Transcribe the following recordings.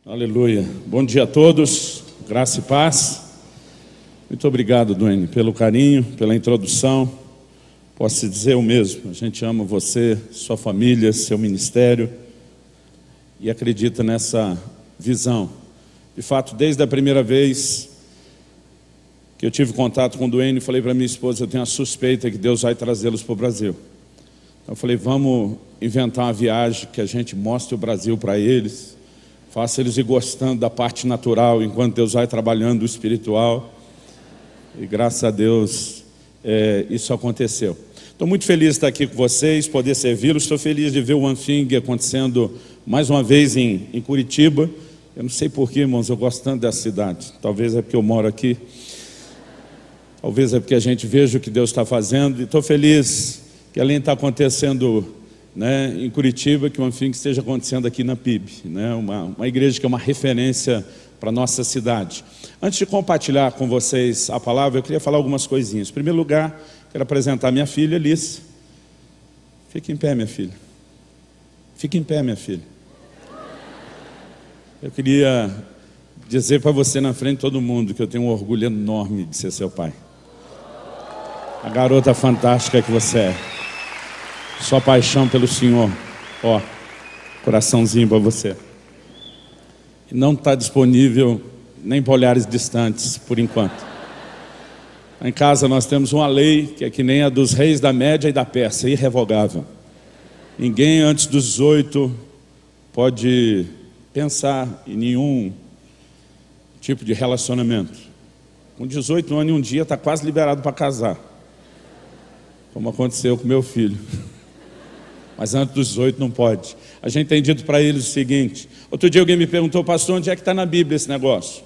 Aleluia. Bom dia a todos, graça e paz. Muito obrigado, Duane, pelo carinho, pela introdução. Posso dizer o mesmo, a gente ama você, sua família, seu ministério e acredita nessa visão. De fato, desde a primeira vez que eu tive contato com o Duane, falei para minha esposa, eu tenho a suspeita que Deus vai trazê-los para o Brasil. Então eu falei, vamos inventar uma viagem que a gente mostre o Brasil para eles, faça eles ir gostando da parte natural, enquanto Deus vai trabalhando o espiritual. E graças a Deus, isso aconteceu. Estou muito feliz de estar aqui com vocês, poder servi-los. Estou feliz de ver o One Thing acontecendo mais uma vez em Curitiba. Eu não sei porquê, irmãos, eu gosto tanto dessa cidade. Talvez é porque eu moro aqui. Talvez é porque a gente veja o que Deus está fazendo. E estou feliz que além de estar acontecendo em Curitiba, que o One Thing esteja acontecendo aqui na PIB, uma igreja que é uma referência para a nossa cidade. Antes de compartilhar com vocês a palavra, eu queria falar algumas coisinhas. Em primeiro lugar, quero apresentar minha filha, Alice. Fique em pé, minha filha. Fique em pé, minha filha. Eu queria dizer para você na frente de todo mundo que eu tenho um orgulho enorme de ser seu pai. A garota fantástica que você é. Sua paixão pelo Senhor, coraçãozinho para você. E não está disponível nem para olhares distantes, por enquanto. Em casa nós temos uma lei que é que nem a dos reis da Média e da Pérsia, irrevogável. Ninguém antes dos 18 pode pensar em nenhum tipo de relacionamento. Com 18 anos e um dia está quase liberado para casar, como aconteceu com meu filho. Mas antes dos 18 não pode. A gente tem dito para eles o seguinte. Outro dia alguém me perguntou, pastor, onde é que está na Bíblia esse negócio?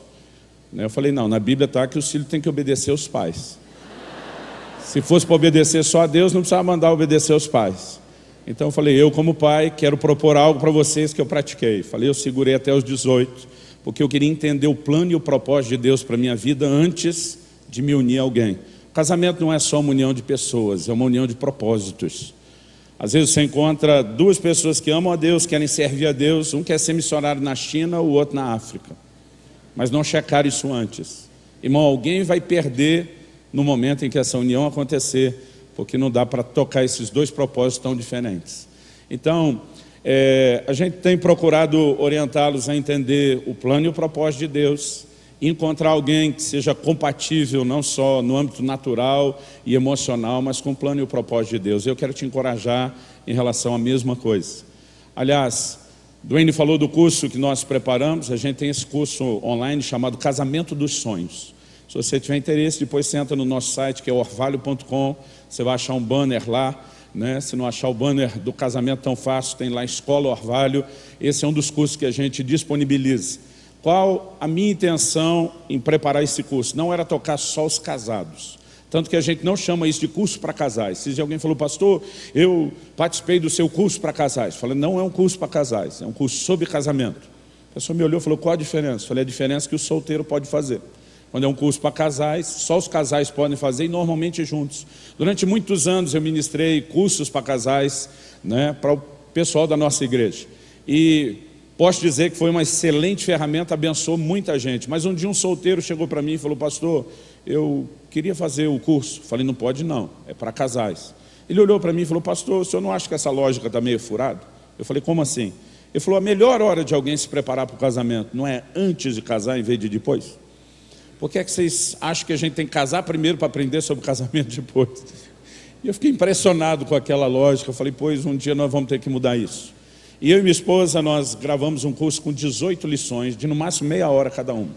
Eu falei, não, na Bíblia está que os filhos têm que obedecer aos pais. Se fosse para obedecer só a Deus, não precisava mandar obedecer aos pais. Então eu falei, eu como pai quero propor algo para vocês que eu pratiquei. Falei, eu segurei até os 18, porque eu queria entender o plano e o propósito de Deus para a minha vida antes de me unir a alguém. O casamento não é só uma união de pessoas, é uma união de propósitos. Às vezes você encontra duas pessoas que amam a Deus, querem servir a Deus, um quer ser missionário na China, o outro na África. Mas não checar isso antes. Irmão, alguém vai perder no momento em que essa união acontecer, porque não dá para tocar esses dois propósitos tão diferentes. Então, a gente tem procurado orientá-los a entender o plano e o propósito de Deus, encontrar alguém que seja compatível não só no âmbito natural e emocional, mas com o plano e o propósito de Deus. Eu quero te encorajar em relação à mesma coisa. Aliás, Duane falou do curso que nós preparamos. A gente tem esse curso online chamado Casamento dos Sonhos. Se você tiver interesse, depois você entra no nosso site, que é orvalho.com, você vai achar um banner lá. Se não achar o banner do casamento tão fácil, tem lá Escola Orvalho. Esse é um dos cursos que a gente disponibiliza. Qual a minha intenção em preparar esse curso? Não era tocar só os casados. Tanto que a gente não chama isso de curso para casais. Se alguém falou, pastor, eu participei do seu curso para casais. Eu falei, não é um curso para casais, é um curso sobre casamento. A pessoa me olhou e falou, qual a diferença? Eu falei, a diferença é que o solteiro pode fazer. Quando é um curso para casais, só os casais podem fazer e normalmente juntos. Durante muitos anos eu ministrei cursos para casais, para o pessoal da nossa igreja. E posso dizer que foi uma excelente ferramenta, abençoou muita gente. Mas um dia um solteiro chegou para mim e falou, pastor, eu queria fazer o curso. Falei, não pode não, é para casais. Ele olhou para mim e falou, pastor, o senhor não acha que essa lógica está meio furada? Eu falei, como assim? Ele falou, a melhor hora de alguém se preparar para o casamento não é antes de casar em vez de depois? Por que é que vocês acham que a gente tem que casar primeiro para aprender sobre o casamento depois? E eu fiquei impressionado com aquela lógica. Eu falei, pois um dia nós vamos ter que mudar isso. E eu e minha esposa, nós gravamos um curso com 18 lições, de no máximo meia hora cada uma,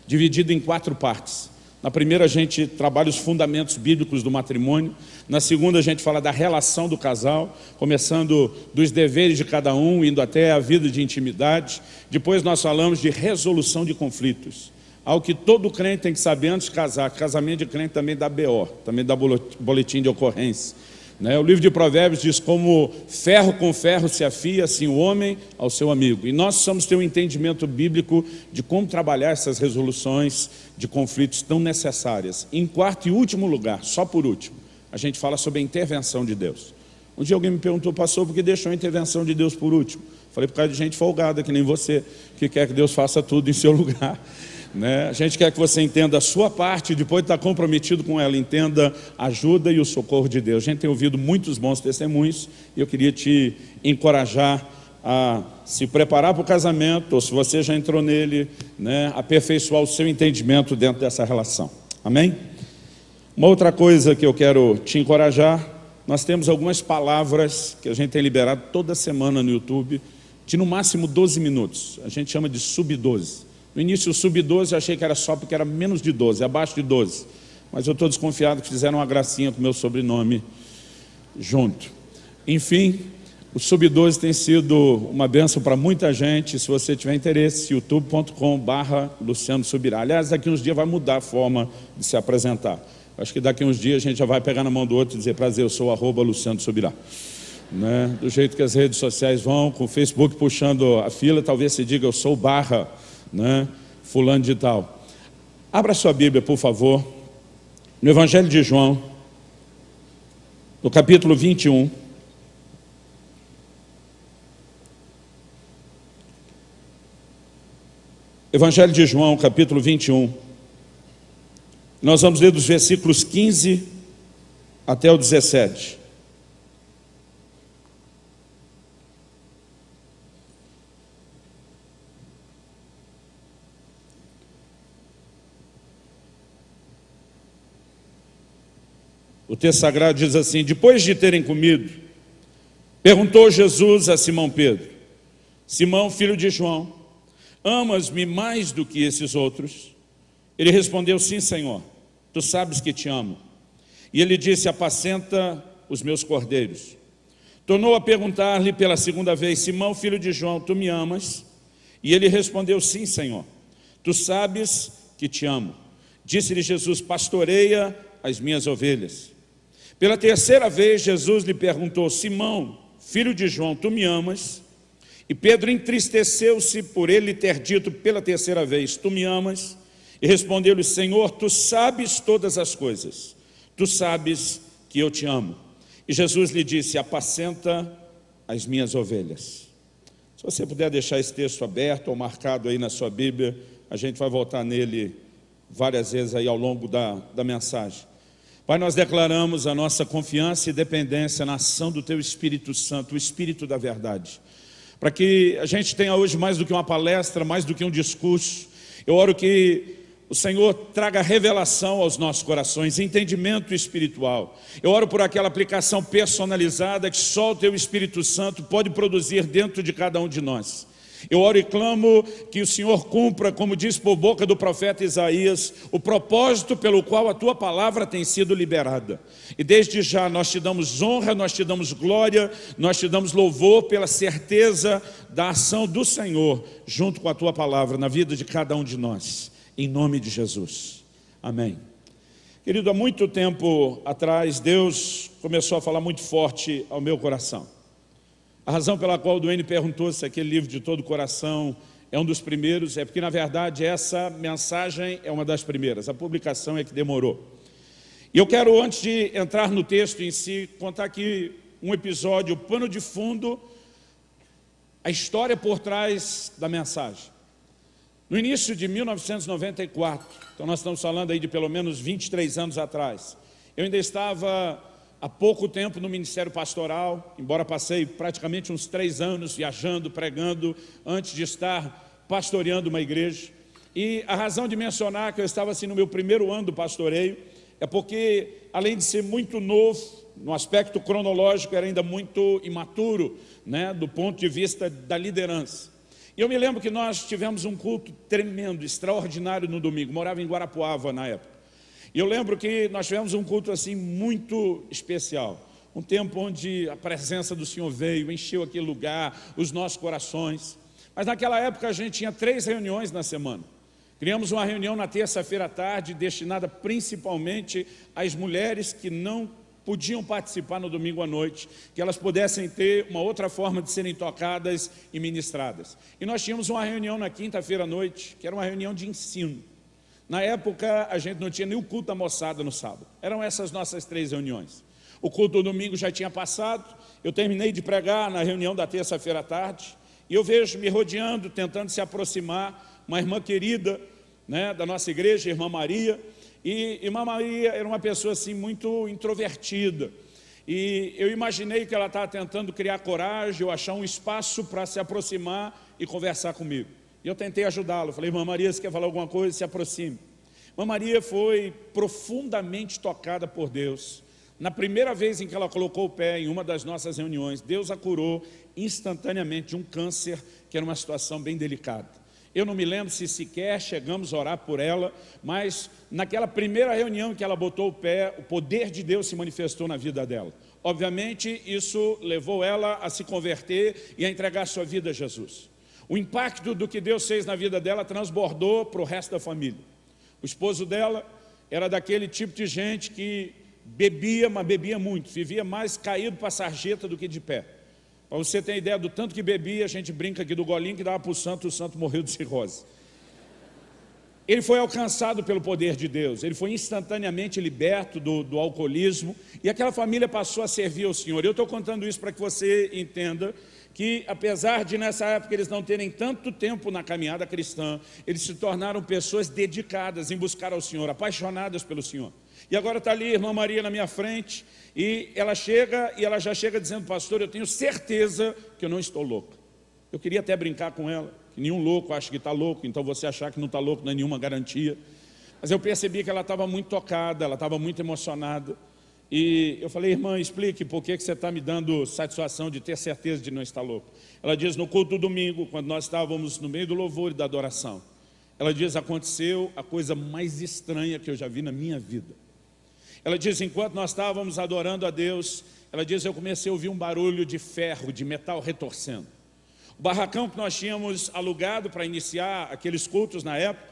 dividido em 4 partes. Na primeira a gente trabalha os fundamentos bíblicos do matrimônio. Na segunda a gente fala da relação do casal, começando dos deveres de cada um, indo até a vida de intimidade. Depois nós falamos de resolução de conflitos. Algo que todo crente tem que saber antes de casar. Casamento de crente também dá BO, também dá boletim de ocorrência. O livro de Provérbios diz, como ferro com ferro se afia, assim o homem ao seu amigo. E nós precisamos ter um entendimento bíblico de como trabalhar essas resoluções de conflitos tão necessárias. Em quarto e último lugar, só por último, a gente fala sobre a intervenção de Deus. Um dia alguém me perguntou, pastor, por que deixou a intervenção de Deus por último? Falei por causa de gente folgada, que nem você, que quer que Deus faça tudo em seu lugar. Né? A gente quer que você entenda a sua parte e depois está comprometido com ela. Entenda a ajuda e o socorro de Deus. A gente tem ouvido muitos bons testemunhos e eu queria te encorajar a se preparar para o casamento, ou se você já entrou nele, né, aperfeiçoar o seu entendimento dentro dessa relação. Amém? Uma outra coisa que eu quero te encorajar, nós temos algumas palavras que a gente tem liberado toda semana no YouTube, de no máximo 12 minutos. A gente chama de sub-12. No início o sub-12 eu achei que era só porque era menos de 12, abaixo de 12. Mas eu estou desconfiado que fizeram uma gracinha com o meu sobrenome junto. Enfim, o sub-12 tem sido uma bênção para muita gente. Se você tiver interesse, youtube.com/Luciano Subirá. Aliás, daqui uns dias vai mudar a forma de se apresentar. Acho que daqui uns dias a gente já vai pegar na mão do outro e dizer: prazer, eu sou @Luciano Subirá. Né? Do jeito que as redes sociais vão, com o Facebook puxando a fila, talvez se diga: eu sou né? fulano de tal. Abra sua Bíblia, por favor, no Evangelho de João, no capítulo 21. Evangelho de João, capítulo 21. Nós vamos ler dos versículos 15 até o 17. O texto sagrado diz assim: depois de terem comido, perguntou Jesus a Simão Pedro: Simão, filho de João, amas-me mais do que esses outros? Ele respondeu: sim, Senhor, tu sabes que te amo. E ele disse: apacenta os meus cordeiros. Tornou a perguntar-lhe pela segunda vez: Simão, filho de João, tu me amas? E ele respondeu: sim, Senhor, tu sabes que te amo. Disse-lhe Jesus: pastoreia as minhas ovelhas. Pela terceira vez Jesus lhe perguntou: Simão, filho de João, tu me amas? E Pedro entristeceu-se por ele ter dito pela terceira vez: tu me amas? E respondeu-lhe: Senhor, tu sabes todas as coisas, tu sabes que eu te amo. E Jesus lhe disse: apacenta as minhas ovelhas. Se você puder deixar esse texto aberto ou marcado aí na sua Bíblia, a gente vai voltar nele várias vezes aí ao longo da mensagem. Pai, nós declaramos a nossa confiança e dependência na ação do Teu Espírito Santo, o Espírito da verdade, para que a gente tenha hoje mais do que uma palestra, mais do que um discurso. Eu oro que o Senhor traga revelação aos nossos corações, entendimento espiritual. Eu oro por aquela aplicação personalizada que só o Teu Espírito Santo pode produzir dentro de cada um de nós. Eu oro e clamo que o Senhor cumpra, como diz por boca do profeta Isaías, o propósito pelo qual a Tua palavra tem sido liberada. E desde já nós Te damos honra, nós Te damos glória, nós Te damos louvor pela certeza da ação do Senhor junto com a Tua palavra na vida de cada um de nós. Em nome de Jesus. Amém. Querido, há muito tempo atrás, Deus começou a falar muito forte ao meu coração. A razão pela qual o Duane perguntou se aquele livro de todo o coração é um dos primeiros, é porque, na verdade, essa mensagem é uma das primeiras. A publicação é que demorou. E eu quero, antes de entrar no texto em si, contar aqui um episódio, o pano de fundo, a história por trás da mensagem. No início de 1994, então nós estamos falando aí de pelo menos 23 anos atrás, eu ainda estava há pouco tempo no ministério pastoral, embora passei praticamente uns 3 anos viajando, pregando, antes de estar pastoreando uma igreja. E a razão de mencionar que eu estava assim no meu primeiro ano do pastoreio é porque, além de ser muito novo, no aspecto cronológico era ainda muito imaturo, né, do ponto de vista da liderança. E eu me lembro que nós tivemos um culto tremendo, extraordinário no domingo. Morava em Guarapuava na época. E eu lembro que nós tivemos um culto assim muito especial. Um tempo onde a presença do Senhor veio, encheu aquele lugar, os nossos corações. Mas naquela época a gente tinha 3 reuniões na semana. Criamos uma reunião na terça-feira à tarde, destinada principalmente às mulheres que não podiam participar no domingo à noite, que elas pudessem ter uma outra forma de serem tocadas e ministradas. E nós tínhamos uma reunião na quinta-feira à noite, que era uma reunião de ensino. Na época, a gente não tinha nem o culto da moçada no sábado. Eram essas nossas 3 reuniões. O culto do domingo já tinha passado, eu terminei de pregar na reunião da terça-feira à tarde, E eu vejo me rodeando, tentando se aproximar, uma irmã querida, né, da nossa igreja, a irmã Maria. E irmã Maria era uma pessoa assim muito introvertida. E eu imaginei que ela estava tentando criar coragem, ou achar um espaço para se aproximar e conversar comigo. E eu tentei ajudá-la. Falei, irmã Maria, você quer falar alguma coisa? Se aproxime. Irmã Maria foi profundamente tocada por Deus. Na primeira vez em que ela colocou o pé em uma das nossas reuniões, Deus a curou instantaneamente de um câncer, que era uma situação bem delicada. Eu não me lembro se sequer chegamos a orar por ela, mas naquela primeira reunião que ela botou o pé, o poder de Deus se manifestou na vida dela. Obviamente, isso levou ela a se converter e a entregar sua vida a Jesus. O impacto do que Deus fez na vida dela transbordou para o resto da família. O esposo dela era daquele tipo de gente que bebia, mas bebia muito, vivia mais caído para a sarjeta do que de pé. Para você ter ideia do tanto que bebia, a gente brinca aqui do golinho que dava para o santo morreu de cirrose. Ele foi alcançado pelo poder de Deus, ele foi instantaneamente liberto do alcoolismo, e aquela família passou a servir ao Senhor. Eu estou contando isso para que você entenda que, apesar de nessa época eles não terem tanto tempo na caminhada cristã, eles se tornaram pessoas dedicadas em buscar ao Senhor, apaixonadas pelo Senhor. E agora está ali a irmã Maria na minha frente, e ela já chega dizendo, pastor, eu tenho certeza que eu não estou louca. Eu queria até brincar com ela, que nenhum louco acha que está louco, então você achar que não está louco não é nenhuma garantia. Mas eu percebi que ela estava muito tocada, ela estava muito emocionada. E eu falei, irmã, explique por que você está me dando satisfação de ter certeza de não estar louco. Ela diz, no culto do domingo, quando nós estávamos no meio do louvor e da adoração, ela diz, aconteceu a coisa mais estranha que eu já vi na minha vida. Ela diz, enquanto nós estávamos adorando a Deus, ela diz, eu comecei a ouvir um barulho de ferro, de metal retorcendo. O barracão que nós tínhamos alugado para iniciar aqueles cultos na época,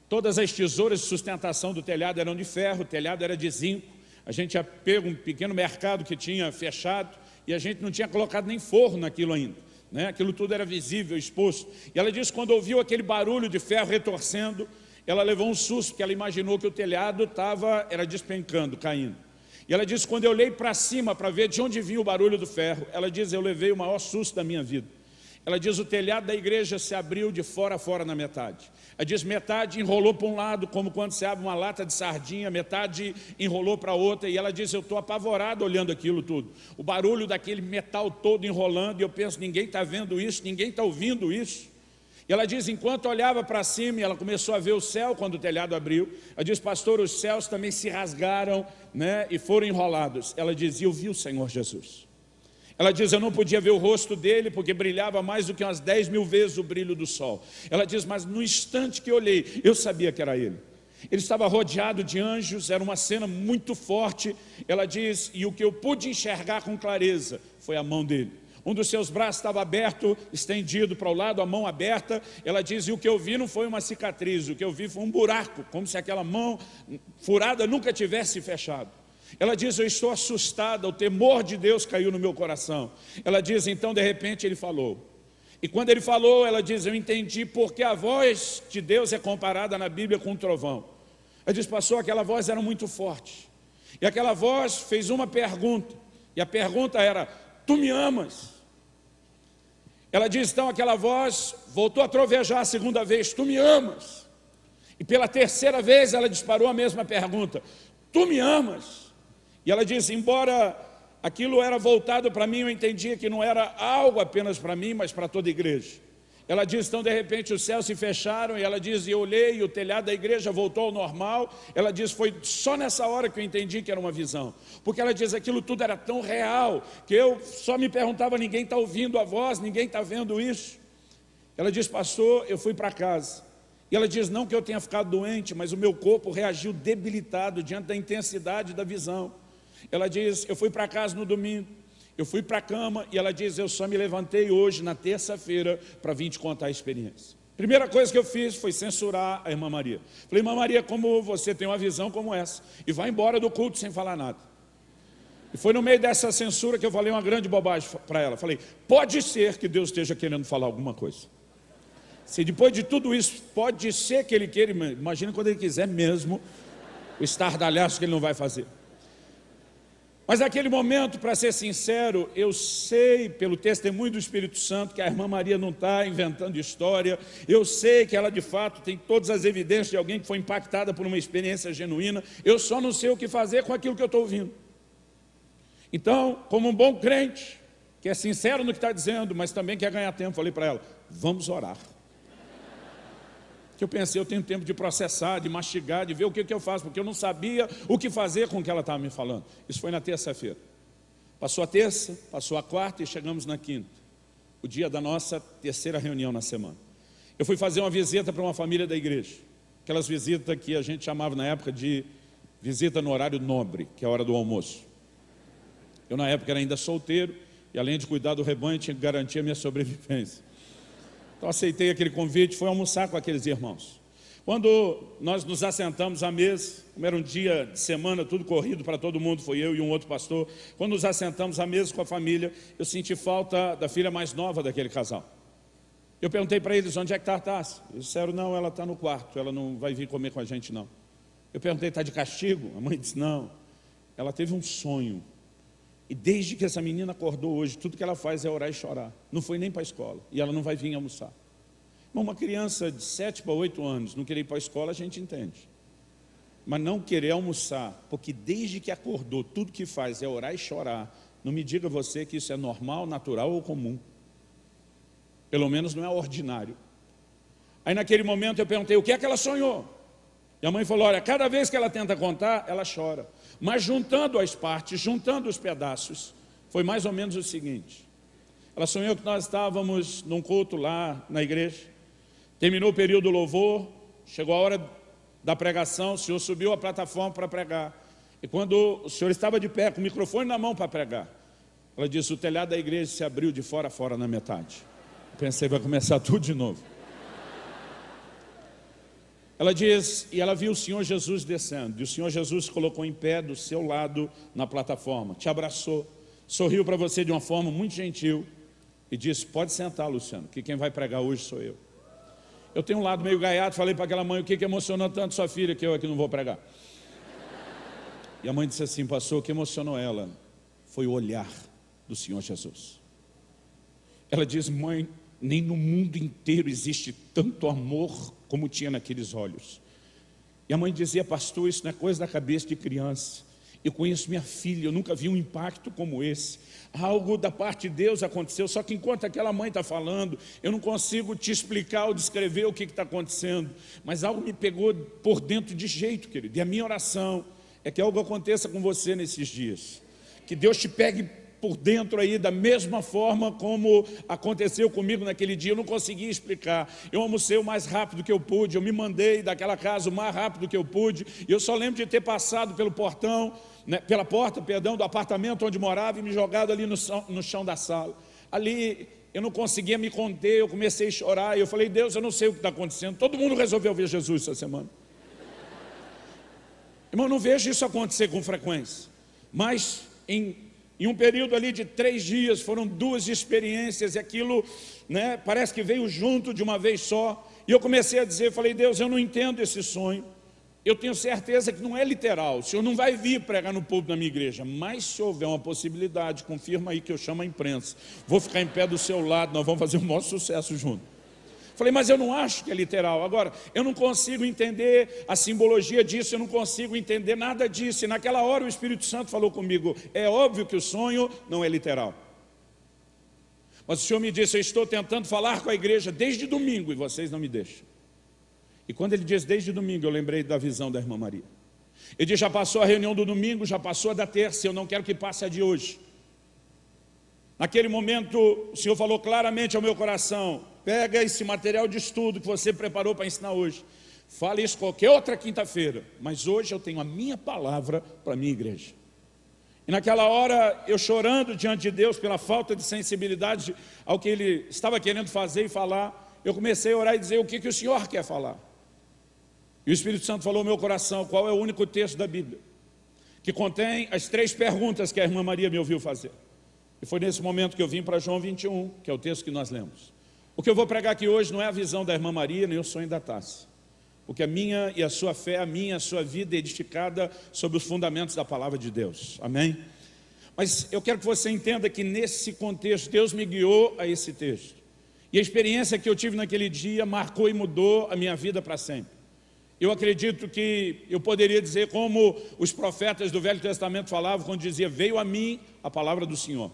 todas as tesouras de sustentação do telhado eram de ferro, o telhado era de zinco. A gente tinha pego um pequeno mercado que tinha fechado e a gente não tinha colocado nem forro naquilo ainda, né? Aquilo tudo era visível, exposto. E ela disse, quando ouviu aquele barulho de ferro retorcendo, ela levou um susto, porque ela imaginou que o telhado era despencando, caindo. E ela disse, quando eu olhei para cima para ver de onde vinha o barulho do ferro, ela diz, eu levei o maior susto da minha vida. Ela diz, o telhado da igreja se abriu de fora a fora na metade. Ela diz, metade enrolou para um lado, como quando se abre uma lata de sardinha, metade enrolou para outra, e ela diz, eu estou apavorado olhando aquilo tudo. O barulho daquele metal todo enrolando, e eu penso, ninguém está vendo isso, ninguém está ouvindo isso. E ela diz, enquanto olhava para cima, e ela começou a ver o céu quando o telhado abriu, ela diz, pastor, os céus também se rasgaram, né, e foram enrolados. Ela diz, eu vi o Senhor Jesus. Ela diz, eu não podia ver o rosto dele, porque brilhava mais do que umas 10.000 vezes o brilho do sol. Ela diz, mas no instante que eu olhei, eu sabia que era ele. Ele estava rodeado de anjos, era uma cena muito forte. Ela diz, e o que eu pude enxergar com clareza foi a mão dele. Um dos seus braços estava aberto, estendido para o lado, a mão aberta. Ela diz, e o que eu vi não foi uma cicatriz, o que eu vi foi um buraco, como se aquela mão furada nunca tivesse fechado. Ela diz, eu estou assustada, o temor de Deus caiu no meu coração. Ela diz, então de repente ele falou. E quando ele falou, ela diz, eu entendi porque a voz de Deus é comparada na Bíblia com um trovão. Ela diz, pastor, aquela voz era muito forte. E aquela voz fez uma pergunta, e a pergunta era, tu me amas? Ela diz, então aquela voz voltou a trovejar a segunda vez, tu me amas? E pela terceira vez ela disparou a mesma pergunta, tu me amas? E ela diz, embora aquilo era voltado para mim, eu entendia que não era algo apenas para mim, mas para toda a igreja. Ela diz, então de repente os céus se fecharam, e ela diz, e eu olhei, e o telhado da igreja voltou ao normal. Ela diz, foi só nessa hora que eu entendi que era uma visão. Porque ela diz, aquilo tudo era tão real, que eu só me perguntava, ninguém está ouvindo a voz, ninguém está vendo isso. Ela diz, pastor, eu fui para casa. E ela diz, não que eu tenha ficado doente, mas o meu corpo reagiu debilitado diante da intensidade da visão. Ela diz, eu fui para casa no domingo, eu fui para a cama, e ela diz, eu só me levantei hoje, na terça-feira, para vir te contar a experiência. Primeira coisa que eu fiz foi censurar a irmã Maria. Falei, irmã Maria, como você tem uma visão como essa, e vai embora do culto sem falar nada. E foi no meio dessa censura que eu falei uma grande bobagem para ela. Falei, pode ser que Deus esteja querendo falar alguma coisa. Se depois de tudo isso, pode ser que Ele queira, imagina quando Ele quiser mesmo, o estardalhaço que Ele não vai fazer. Mas naquele momento, para ser sincero, eu sei pelo testemunho do Espírito Santo que a irmã Maria não está inventando história. Eu sei que ela de fato tem todas as evidências de alguém que foi impactada por uma experiência genuína. Eu só não sei o que fazer com aquilo que eu estou ouvindo. Então, como um bom crente, que é sincero no que está dizendo, mas também quer ganhar tempo, falei para ela, vamos orar. Que eu pensei, eu tenho tempo de processar, de mastigar, de ver o que eu faço, porque eu não sabia o que fazer com o que ela estava me falando. Isso foi na terça-feira. Passou a terça, passou a quarta e chegamos na quinta, o dia da nossa terceira reunião na semana. Eu fui fazer uma visita para uma família da igreja, aquelas visitas que a gente chamava na época de visita no horário nobre, que é a hora do almoço. Eu na época era ainda solteiro e além de cuidar do rebanho tinha que garantir a minha sobrevivência. Então aceitei aquele convite, fui almoçar com aqueles irmãos. Quando nós nos assentamos à mesa, como era um dia de semana, tudo corrido para todo mundo, foi eu e um outro pastor. Quando nos assentamos à mesa com a família, eu senti falta da filha mais nova daquele casal. Eu perguntei para eles, onde é que está a Tássia? Eles disseram, não, ela está no quarto, ela não vai vir comer com a gente não. Eu perguntei, está de castigo? A mãe disse, não, ela teve um sonho. E desde que essa menina acordou hoje, tudo que ela faz é orar e chorar. Não foi nem para a escola. E ela não vai vir almoçar. Uma criança de 7 para 8 anos não querer ir para a escola, a gente entende. Mas não querer almoçar, porque desde que acordou, tudo que faz é orar e chorar. Não me diga você que isso é normal, natural ou comum. Pelo menos não é ordinário. Aí naquele momento eu perguntei, o que é que ela sonhou? E a mãe falou, olha, cada vez que ela tenta contar, ela chora. Mas juntando as partes, juntando os pedaços, foi mais ou menos o seguinte. Ela sonhou que nós estávamos num culto lá na igreja, terminou o período do louvor, chegou a hora da pregação, o senhor subiu a plataforma para pregar. E quando o senhor estava de pé, com o microfone na mão para pregar, ela disse, o telhado da igreja se abriu de fora a fora na metade. Eu pensei, vai começar tudo de novo. Ela diz, e ela viu o Senhor Jesus descendo, e o Senhor Jesus se colocou em pé do seu lado na plataforma, te abraçou, sorriu para você de uma forma muito gentil, e disse, pode sentar, Luciano, que quem vai pregar hoje sou eu. Eu tenho um lado meio gaiato, falei para aquela mãe, o que emocionou tanto sua filha, que eu aqui não vou pregar? E a mãe disse assim, pastor, o que emocionou ela foi o olhar do Senhor Jesus. Ela diz, mãe, nem no mundo inteiro existe tanto amor como tinha naqueles olhos. E a mãe dizia, pastor, isso não é coisa da cabeça de criança. Eu conheço minha filha, eu nunca vi um impacto como esse. Algo da parte de Deus aconteceu, só que enquanto aquela mãe está falando, eu não consigo te explicar ou descrever o que está acontecendo. Mas algo me pegou por dentro de jeito, querido. E a minha oração é que algo aconteça com você nesses dias. Que Deus te pegue por dentro aí, da mesma forma como aconteceu comigo naquele dia. Eu não conseguia explicar. Eu almocei o mais rápido que eu pude, eu me mandei daquela casa o mais rápido que eu pude, e eu só lembro de ter passado pelo portão, né, pela porta, perdão, do apartamento onde morava e me jogado ali no chão da sala. Ali eu não conseguia me conter, eu comecei a chorar, e eu falei, Deus, eu não sei o que está acontecendo. Todo mundo resolveu ver Jesus essa semana. Irmão, eu não vejo isso acontecer com frequência, mas em um período ali de 3 dias, foram 2 experiências, e aquilo, né, parece que veio junto de uma vez só. E eu comecei a dizer, falei, Deus, eu não entendo esse sonho. Eu tenho certeza que não é literal. O Senhor não vai vir pregar no púlpito da minha igreja. Mas se houver uma possibilidade, confirma aí que eu chamo a imprensa. Vou ficar em pé do seu lado, nós vamos fazer o maior sucesso juntos. Falei, mas eu não acho que é literal. Agora, eu não consigo entender a simbologia disso, eu não consigo entender nada disso. E naquela hora o Espírito Santo falou comigo, é óbvio que o sonho não é literal. Mas o Senhor me disse, eu estou tentando falar com a igreja desde domingo e vocês não me deixam. E quando ele diz desde domingo, eu lembrei da visão da irmã Maria. Ele diz, já passou a reunião do domingo, já passou a da terça, eu não quero que passe a de hoje. Naquele momento, o Senhor falou claramente ao meu coração, pega esse material de estudo que você preparou para ensinar hoje, fale isso qualquer outra quinta-feira, mas hoje eu tenho a minha palavra para a minha igreja. E naquela hora, eu chorando diante de Deus pela falta de sensibilidade ao que Ele estava querendo fazer e falar, eu comecei a orar e dizer, o que o Senhor quer falar? E o Espírito Santo falou ao meu coração, qual é o único texto da Bíblia que contém as 3 perguntas que a irmã Maria me ouviu fazer. E foi nesse momento que eu vim para João 21, que é o texto que nós lemos. O que eu vou pregar aqui hoje não é a visão da irmã Maria, nem o sonho da Tássia. Porque a minha e a sua fé, a minha e a sua vida é edificada sobre os fundamentos da palavra de Deus. Amém? Mas eu quero que você entenda que nesse contexto, Deus me guiou a esse texto. E a experiência que eu tive naquele dia marcou e mudou a minha vida para sempre. Eu acredito que eu poderia dizer como os profetas do Velho Testamento falavam quando dizia: veio a mim a palavra do Senhor.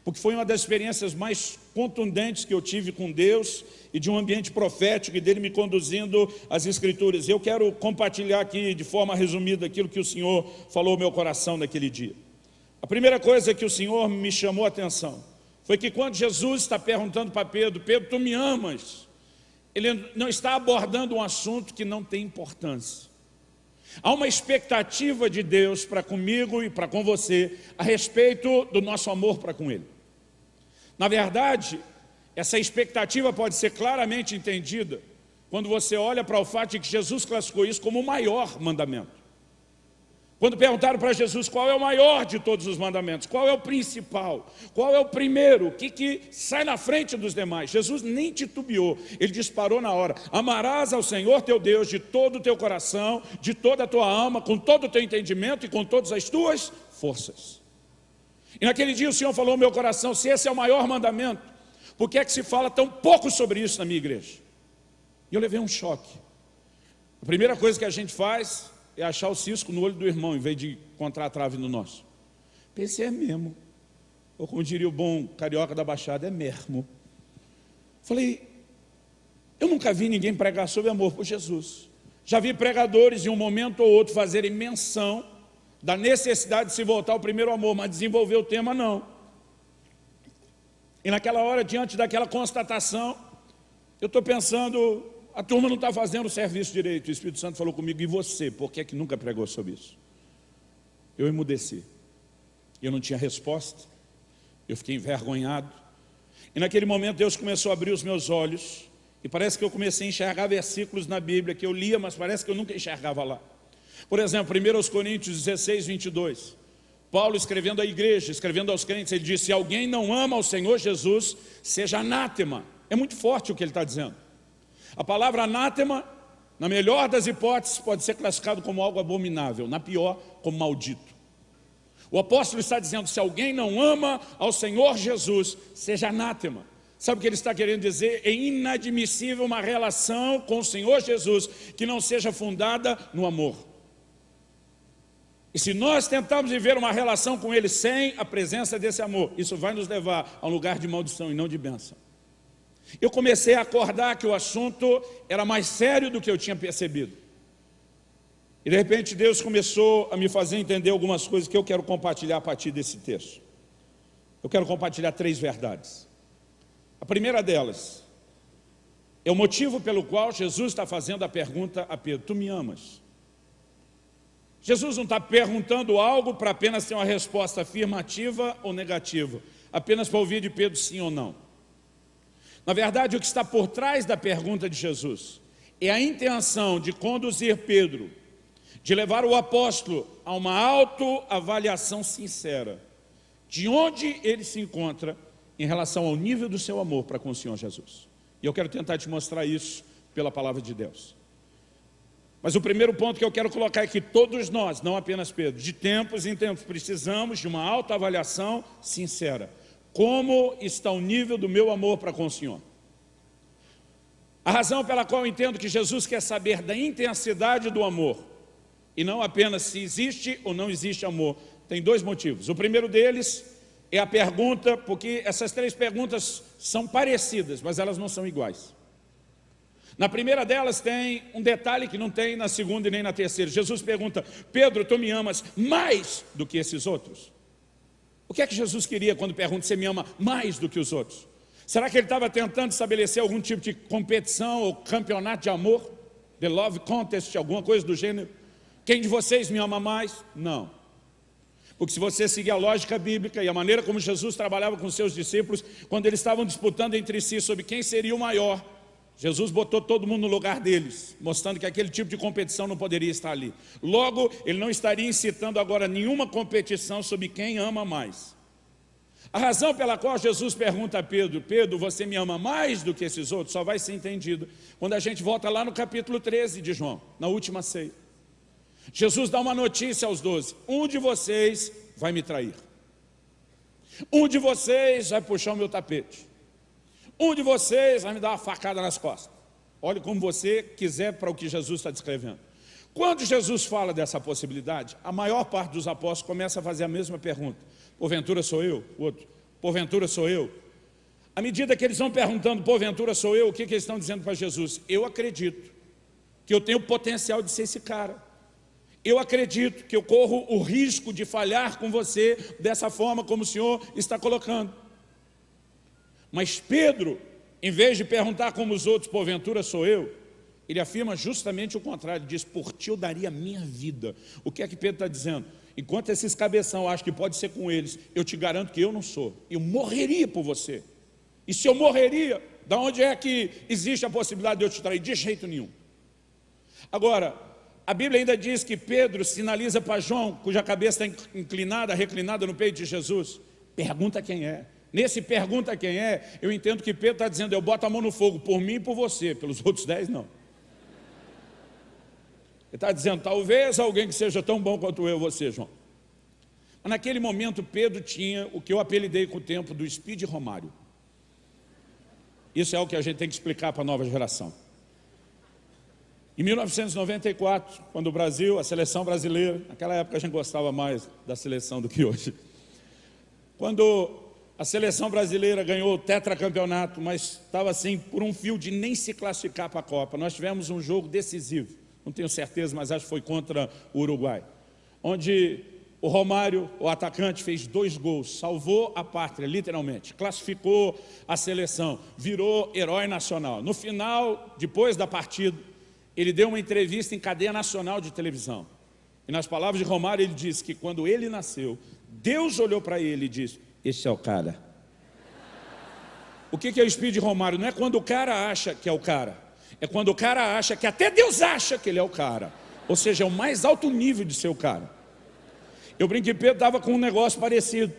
Porque foi uma das experiências mais contundentes que eu tive com Deus e de um ambiente profético e dele me conduzindo às Escrituras. Eu quero compartilhar aqui de forma resumida aquilo que o Senhor falou ao meu coração naquele dia. A primeira coisa que o Senhor me chamou a atenção foi que quando Jesus está perguntando para Pedro: Pedro, tu me amas? Ele não está abordando um assunto que não tem importância. Há uma expectativa de Deus para comigo e para com você a respeito do nosso amor para com Ele. Na verdade, essa expectativa pode ser claramente entendida quando você olha para o fato de que Jesus classificou isso como o maior mandamento. Quando perguntaram para Jesus qual é o maior de todos os mandamentos, qual é o principal, qual é o primeiro, o que sai na frente dos demais, Jesus nem titubeou, ele disparou na hora: amarás ao Senhor teu Deus de todo o teu coração, de toda a tua alma, com todo o teu entendimento e com todas as tuas forças. E naquele dia o Senhor falou ao meu coração: se esse é o maior mandamento, por que é que se fala tão pouco sobre isso na minha igreja? E eu levei um choque. A primeira coisa que a gente faz é achar o cisco no olho do irmão, em vez de encontrar a trave no nosso. Pensei, é mesmo. Ou como diria o bom carioca da Baixada, é mesmo. Falei, eu nunca vi ninguém pregar sobre amor por Jesus. Já vi pregadores em um momento ou outro fazerem menção da necessidade de se voltar ao primeiro amor, mas desenvolver o tema não. E naquela hora, diante daquela constatação, eu estou pensando: a turma não está fazendo o serviço direito. O Espírito Santo falou comigo: e você, por que é que nunca pregou sobre isso? Eu emudeci. Eu não tinha resposta. Eu fiquei envergonhado. E naquele momento Deus começou a abrir os meus olhos. E parece que eu comecei a enxergar versículos na Bíblia que eu lia, mas parece que eu nunca enxergava lá. Por exemplo, 1 Coríntios 16, 22. Paulo escrevendo à igreja, escrevendo aos crentes, ele disse: se alguém não ama ao Senhor Jesus, seja anátema. É muito forte o que ele está dizendo. A palavra anátema, na melhor das hipóteses, pode ser classificado como algo abominável, na pior, como maldito. O apóstolo está dizendo: se alguém não ama ao Senhor Jesus, seja anátema. Sabe o que ele está querendo dizer? É inadmissível uma relação com o Senhor Jesus que não seja fundada no amor. E se nós tentarmos viver uma relação com Ele sem a presença desse amor, isso vai nos levar a um lugar de maldição e não de bênção. Eu comecei a acordar que o assunto era mais sério do que eu tinha percebido. E de repente Deus começou a me fazer entender algumas coisas que eu quero compartilhar a partir desse texto. Eu quero compartilhar 3 verdades. A primeira delas é o motivo pelo qual Jesus está fazendo a pergunta a Pedro: tu me amas? Jesus não está perguntando algo para apenas ter uma resposta afirmativa ou negativa, apenas para ouvir de Pedro sim ou não. Na verdade, o que está por trás da pergunta de Jesus é a intenção de conduzir Pedro, de levar o apóstolo a uma autoavaliação sincera de onde ele se encontra em relação ao nível do seu amor para com o Senhor Jesus. E eu quero tentar te mostrar isso pela palavra de Deus. Mas o primeiro ponto que eu quero colocar é que todos nós, não apenas Pedro, de tempos em tempos, precisamos de uma autoavaliação sincera. Como está o nível do meu amor para com o Senhor? A razão pela qual eu entendo que Jesus quer saber da intensidade do amor, e não apenas se existe ou não existe amor, tem 2 motivos. O primeiro deles é a pergunta, porque essas 3 perguntas são parecidas, mas elas não são iguais. Na primeira delas tem um detalhe que não tem na segunda e nem na terceira. Jesus pergunta: Pedro, tu me amas mais do que esses outros? O que é que Jesus queria quando pergunta: você me ama mais do que os outros? Será que ele estava tentando estabelecer algum tipo de competição ou campeonato de amor? The Love Contest, alguma coisa do gênero? Quem de vocês me ama mais? Não. Porque se você seguir a lógica bíblica e a maneira como Jesus trabalhava com seus discípulos, quando eles estavam disputando entre si sobre quem seria o maior, Jesus botou todo mundo no lugar deles, mostrando que aquele tipo de competição não poderia estar ali. Logo, ele não estaria incitando agora nenhuma competição sobre quem ama mais. A razão pela qual Jesus pergunta a Pedro: Pedro, você me ama mais do que esses outros? Só vai ser entendido quando a gente volta lá no capítulo 13 de João, na última ceia. Jesus dá uma notícia aos 12: um de vocês vai me trair. Um de vocês vai puxar o meu tapete. Um de vocês vai me dar uma facada nas costas. Olhe como você quiser para o que Jesus está descrevendo. Quando Jesus fala dessa possibilidade, a maior parte dos apóstolos começa a fazer a mesma pergunta. Porventura sou eu? O outro, porventura sou eu? À medida que eles vão perguntando, porventura sou eu, o que eles estão dizendo para Jesus? Eu acredito que eu tenho o potencial de ser esse cara. Eu acredito que eu corro o risco de falhar com você dessa forma como o Senhor está colocando. Mas Pedro, em vez de perguntar como os outros, porventura sou eu, ele afirma justamente o contrário, diz, por ti eu daria a minha vida. O que é que Pedro está dizendo? Enquanto esses cabeção acham que pode ser com eles, eu te garanto que eu não sou. Eu morreria por você. E se eu morreria, da onde é que existe a possibilidade de eu te trair? De jeito nenhum. Agora, a Bíblia ainda diz que Pedro sinaliza para João, cuja cabeça está inclinada, reclinada no peito de Jesus, pergunta quem é. Nesse pergunta quem é, eu entendo que Pedro está dizendo, eu boto a mão no fogo por mim e por você, pelos outros 10 não. Ele está dizendo, talvez alguém que seja tão bom quanto eu, você, João. Mas naquele momento Pedro tinha o que eu apelidei com o tempo do Speed Romário. Isso é o que a gente tem que explicar para a nova geração. Em 1994, quando o Brasil, a seleção brasileira, naquela época a gente gostava mais da seleção do que hoje. Quando a seleção brasileira ganhou o tetracampeonato, mas estava assim por um fio de nem se classificar para a Copa. Nós tivemos um jogo decisivo, não tenho certeza, mas acho que foi contra o Uruguai, onde o Romário, o atacante, fez 2 gols, salvou a pátria, literalmente, classificou a seleção, virou herói nacional. No final, depois da partida, ele deu uma entrevista em cadeia nacional de televisão. E nas palavras de Romário, ele disse que quando ele nasceu, Deus olhou para ele e disse, esse é o cara. O que é o Espírito de Romário? Não é quando o cara acha que é o cara, é quando o cara acha que até Deus acha que ele é o cara. Ou seja, é o mais alto nível de ser o cara. Eu brinco que Pedro estava com um negócio parecido,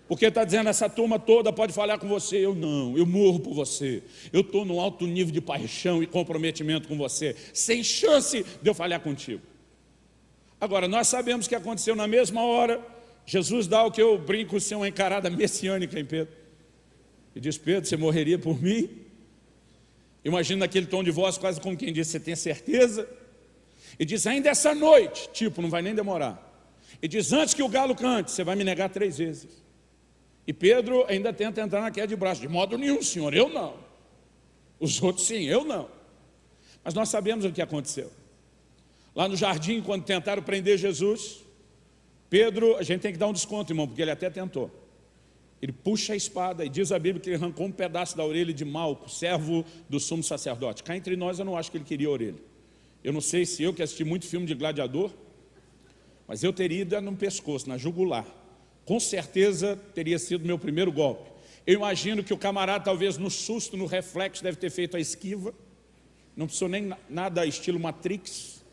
porque está dizendo, essa turma toda pode falar com você, eu não, eu morro por você, eu estou num alto nível de paixão e comprometimento com você, sem chance de eu falhar contigo. Agora, nós sabemos que aconteceu na mesma hora, Jesus dá o que eu brinco ser uma encarada messiânica em Pedro, e diz, Pedro, você morreria por mim? Imagina aquele tom de voz quase como quem diz, você tem certeza? E diz, ainda essa noite, tipo, não vai nem demorar. E diz, antes que o galo cante, você vai me negar 3 vezes. E Pedro ainda tenta entrar na queda de braço. De modo nenhum, Senhor, eu não. Os outros sim, eu não. Mas nós sabemos o que aconteceu. Lá no jardim, quando tentaram prender Jesus, Pedro, a gente tem que dar um desconto, irmão, porque ele até tentou. Ele puxa a espada e diz a Bíblia que ele arrancou um pedaço da orelha de Malco, servo do sumo sacerdote. Cá entre nós, eu não acho que ele queria a orelha. Eu não sei se eu, que assisti muito filme de gladiador, mas eu teria ido no pescoço, na jugular. Com certeza teria sido meu primeiro golpe. Eu imagino que o camarada, talvez no susto, no reflexo, deve ter feito a esquiva. Não precisou nem nada estilo Matrix.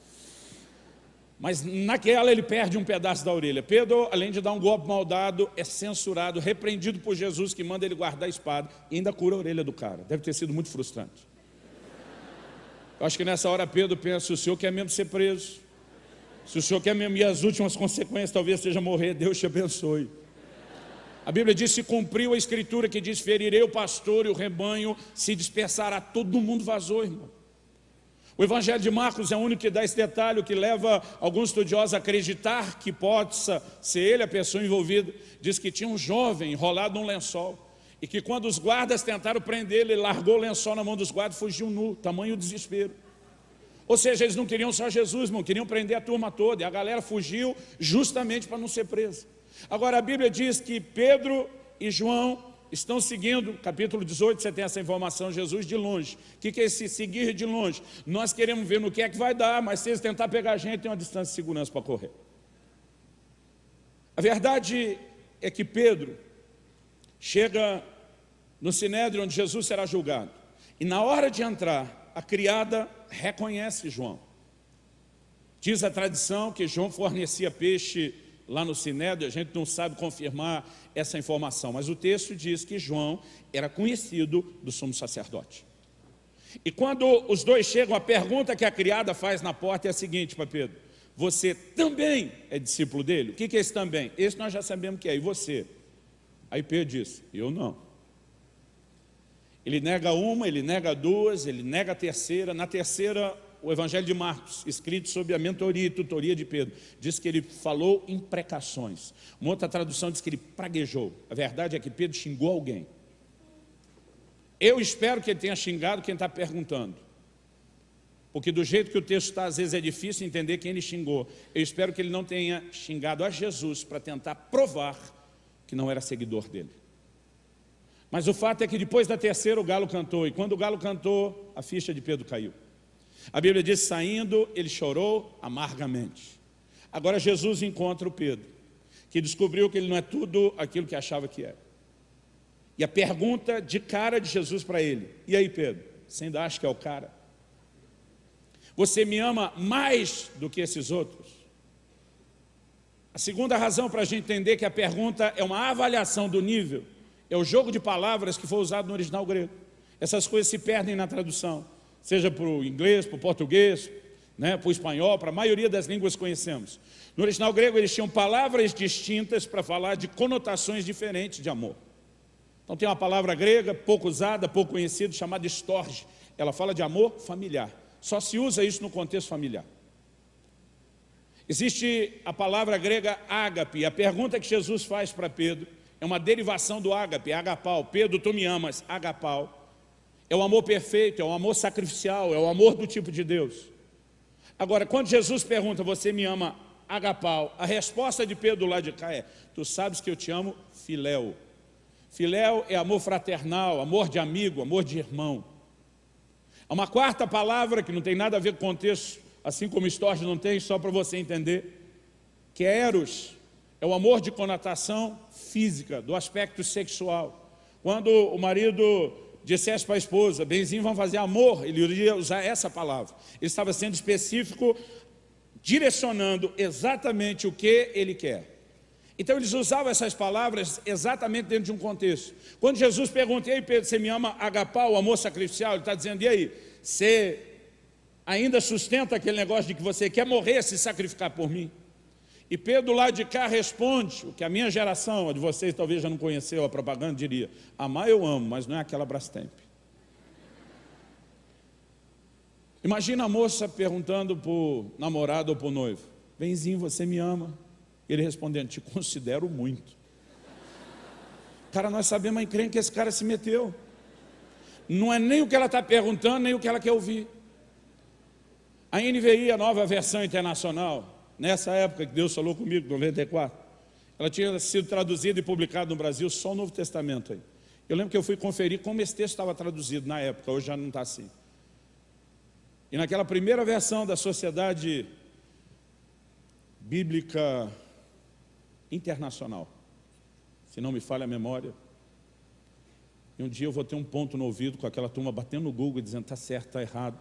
Mas naquela ele perde um pedaço da orelha. Pedro, além de dar um golpe mal dado, é censurado, repreendido por Jesus, que manda ele guardar a espada e ainda cura a orelha do cara. Deve ter sido muito frustrante. Eu acho que nessa hora Pedro pensa, o senhor quer mesmo ser preso? Se o senhor quer mesmo ir às últimas consequências, talvez seja morrer, Deus te abençoe. A Bíblia diz, se cumpriu a escritura que diz, ferirei o pastor e o rebanho se dispersará. Todo mundo vazou, irmão. O Evangelho de Marcos é o único que dá esse detalhe, o que leva alguns estudiosos a acreditar que possa ser ele a pessoa envolvida. Diz que tinha um jovem enrolado num lençol e que quando os guardas tentaram prender ele largou o lençol na mão dos guardas e fugiu nu, tamanho desespero. Ou seja, eles não queriam só Jesus, irmão, queriam prender a turma toda. E a galera fugiu justamente para não ser presa. Agora a Bíblia diz que Pedro e João estão seguindo, capítulo 18, você tem essa informação, Jesus de longe. O que é esse seguir de longe? Nós queremos ver no que é que vai dar, mas se eles tentar pegar a gente, tem uma distância de segurança para correr. A verdade é que Pedro chega no Sinédrio onde Jesus será julgado. E na hora de entrar, a criada reconhece João. Diz a tradição que João fornecia peixe lá no Sinédrio, a gente não sabe confirmar essa informação, mas o texto diz que João era conhecido do sumo sacerdote. E quando os dois chegam, a pergunta que a criada faz na porta é a seguinte para Pedro, você também é discípulo dele? O que é esse também? Esse nós já sabemos que é, e você? Aí Pedro disse, eu não. Ele nega uma, ele nega duas, ele nega a terceira. Na terceira, o Evangelho de Marcos, escrito sob a mentoria e tutoria de Pedro, diz que ele falou imprecações. Uma outra tradução diz que ele praguejou. A verdade é que Pedro xingou alguém. Eu espero que ele tenha xingado quem está perguntando. Porque do jeito que o texto está, às vezes é difícil entender quem ele xingou. Eu espero que ele não tenha xingado a Jesus para tentar provar que não era seguidor dele. Mas o fato é que depois da terceira o galo cantou. E quando o galo cantou, a ficha de Pedro caiu. A Bíblia diz, saindo, ele chorou amargamente. Agora Jesus encontra o Pedro, que descobriu que ele não é tudo aquilo que achava que era. E a pergunta de cara de Jesus para ele, e aí Pedro, você ainda acha que é o cara? Você me ama mais do que esses outros? A segunda razão para a gente entender que a pergunta é uma avaliação do nível, é o jogo de palavras que foi usado no original grego. Essas coisas se perdem na tradução, seja para o inglês, para o português, para o espanhol, para a maioria das línguas que conhecemos. No original grego eles tinham palavras distintas para falar de conotações diferentes de amor. Então tem uma palavra grega, pouco usada, pouco conhecida, chamada storge. Ela fala de amor familiar. Só se usa isso no contexto familiar. Existe a palavra grega ágape. A pergunta que Jesus faz para Pedro é uma derivação do ágape, agapau. Pedro, tu me amas, agapau. É o amor perfeito, é o amor sacrificial, é o amor do tipo de Deus. Agora, quando Jesus pergunta, você me ama, agapau, a resposta de Pedro lá de cá é, tu sabes que eu te amo, filéu. Filéu é amor fraternal, amor de amigo, amor de irmão. Há uma quarta palavra que não tem nada a ver com o contexto, assim como storge não tem, só para você entender, que é eros, é o amor de conotação física, do aspecto sexual. Quando o marido dissesse para a esposa, benzinho, vamos fazer amor, ele iria usar essa palavra. Ele estava sendo específico, direcionando exatamente o que ele quer. Então eles usavam essas palavras exatamente dentro de um contexto. Quando Jesus pergunta, e aí Pedro, você me ama agapau, o amor sacrificial? Ele está dizendo, e aí, você ainda sustenta aquele negócio de que você quer morrer, se sacrificar por mim? E Pedro lá de cá responde, o que a minha geração, a de vocês talvez já não conheceu, a propaganda diria, amar eu amo, mas não é aquela Brastemp. Imagina a moça perguntando para o namorado ou para o noivo, benzinho, você me ama? Ele respondendo, te considero muito. Cara, nós sabemos a encrenca que esse cara se meteu. Não é nem o que ela está perguntando, nem o que ela quer ouvir. A NVI, a nova versão internacional, nessa época que Deus falou comigo, 94, ela tinha sido traduzida e publicada no Brasil, só o Novo Testamento aí. Eu lembro que eu fui conferir como esse texto estava traduzido na época, hoje já não está assim. E naquela primeira versão da Sociedade Bíblica Internacional, se não me falha a memória, e um dia eu vou ter um ponto no ouvido com aquela turma batendo no Google e dizendo, está certo, está errado.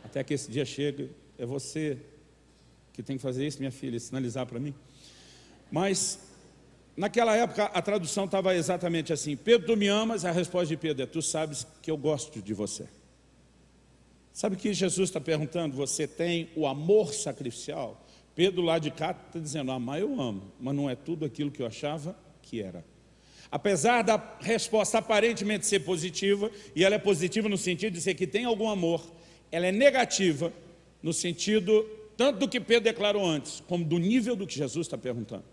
Até que esse dia chega, é você que tem que fazer isso, minha filha, sinalizar para mim. Mas, naquela época, a tradução estava exatamente assim, Pedro, tu me amas? A resposta de Pedro é, tu sabes que eu gosto de você. Sabe o que Jesus está perguntando? Você tem o amor sacrificial? Pedro lá de cá está dizendo, amar eu amo, mas não é tudo aquilo que eu achava que era. Apesar da resposta aparentemente ser positiva, e ela é positiva no sentido de dizer que tem algum amor, ela é negativa no sentido tanto do que Pedro declarou antes, como do nível do que Jesus está perguntando.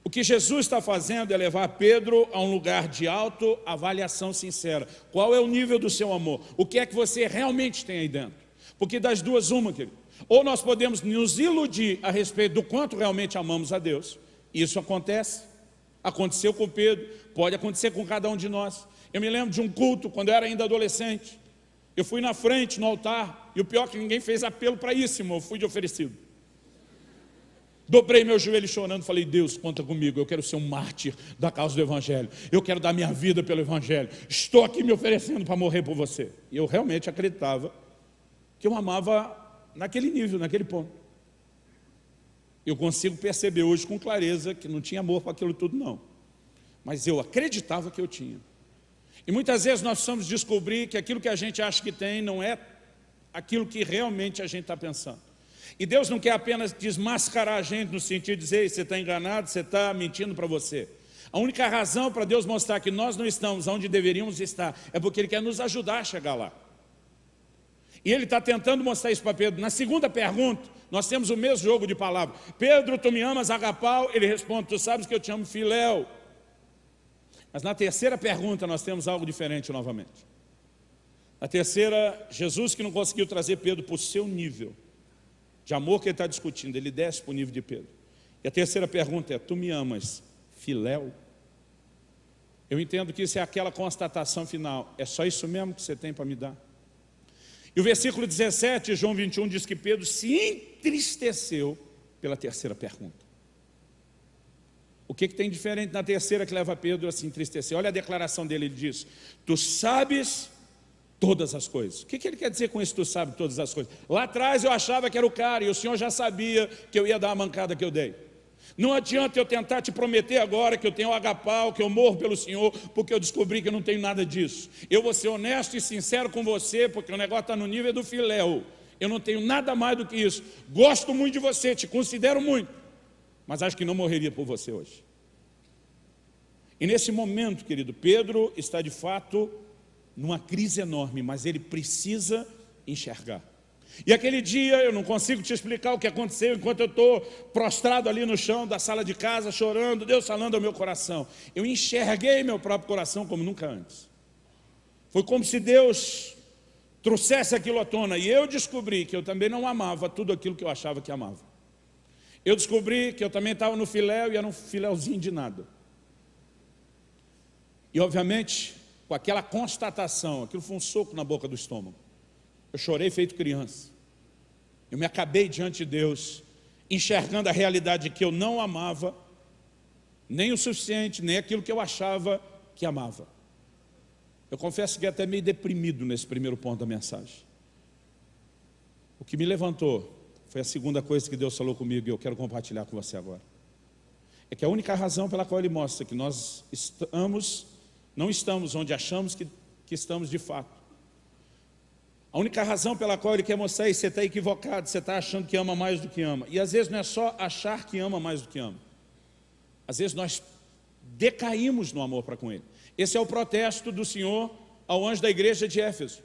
O que Jesus está fazendo é levar Pedro a um lugar de autoavaliação sincera. Qual é o nível do seu amor? O que é que você realmente tem aí dentro? Porque das duas, uma, querido. Ou nós podemos nos iludir a respeito do quanto realmente amamos a Deus. Isso acontece. Aconteceu com Pedro, pode acontecer com cada um de nós. Eu me lembro de um culto, quando eu era ainda adolescente. Eu fui na frente, no altar, e o pior é que ninguém fez apelo para isso, irmão, eu fui de oferecido. Dobrei meu joelho chorando, falei, Deus, conta comigo, eu quero ser um mártir da causa do Evangelho. Eu quero dar minha vida pelo Evangelho. Estou aqui me oferecendo para morrer por você. E eu realmente acreditava que eu amava naquele nível, naquele ponto. Eu consigo perceber hoje com clareza que não tinha amor para aquilo tudo, não. Mas eu acreditava que eu tinha. E muitas vezes nós precisamos descobrir que aquilo que a gente acha que tem não é aquilo que realmente a gente está pensando. E Deus não quer apenas desmascarar a gente no sentido de dizer, você está enganado, você está mentindo para você. A única razão para Deus mostrar que nós não estamos onde deveríamos estar é porque Ele quer nos ajudar a chegar lá. E Ele está tentando mostrar isso para Pedro. Na segunda pergunta, nós temos o mesmo jogo de palavras. Pedro, tu me amas, agapau? Ele responde, tu sabes que eu te amo, filéu. Mas na terceira pergunta nós temos algo diferente novamente. Na terceira, Jesus, que não conseguiu trazer Pedro para o seu nível de amor que ele está discutindo, ele desce para o nível de Pedro. E a terceira pergunta é, tu me amas, filéu? Eu entendo que isso é aquela constatação final. É só isso mesmo que você tem para me dar? E o versículo 17, João 21, diz que Pedro se entristeceu pela terceira pergunta. O que tem diferente na terceira que leva Pedro a se entristecer? Olha a declaração dele, ele diz, tu sabes todas as coisas. O que ele quer dizer com isso, tu sabes todas as coisas? Lá atrás eu achava que era o cara, e o Senhor já sabia que eu ia dar a mancada que eu dei. Não adianta eu tentar te prometer agora que eu tenho o agapau, que eu morro pelo Senhor, porque eu descobri que eu não tenho nada disso. Eu vou ser honesto e sincero com você, porque o negócio está no nível do filéu. Eu não tenho nada mais do que isso. Gosto muito de você, te considero muito, mas acho que não morreria por você hoje. E nesse momento, querido, Pedro está de fato numa crise enorme, mas ele precisa enxergar. E aquele dia, eu não consigo te explicar o que aconteceu enquanto eu estou prostrado ali no chão da sala de casa, chorando, Deus falando ao meu coração. Eu enxerguei meu próprio coração como nunca antes. Foi como se Deus trouxesse aquilo à tona, e eu descobri que eu também não amava tudo aquilo que eu achava que amava. Eu descobri que eu também estava no filéu e era um filéuzinho de nada. E obviamente, com aquela constatação, aquilo foi um soco na boca do estômago. Eu chorei feito criança. Eu me acabei diante de Deus, enxergando a realidade de que eu não amava, nem o suficiente, nem aquilo que eu achava que amava. Eu confesso que até meio deprimido nesse primeiro ponto da mensagem. O que me levantou foi a segunda coisa que Deus falou comigo e eu quero compartilhar com você agora. É que a única razão pela qual Ele mostra que nós não estamos onde achamos que estamos de fato. A única razão pela qual Ele quer mostrar isso, você está equivocado, você está achando que ama mais do que ama. E às vezes não é só achar que ama mais do que ama. Às vezes nós decaímos no amor para com Ele. Esse é o protesto do Senhor ao anjo da igreja de Éfeso.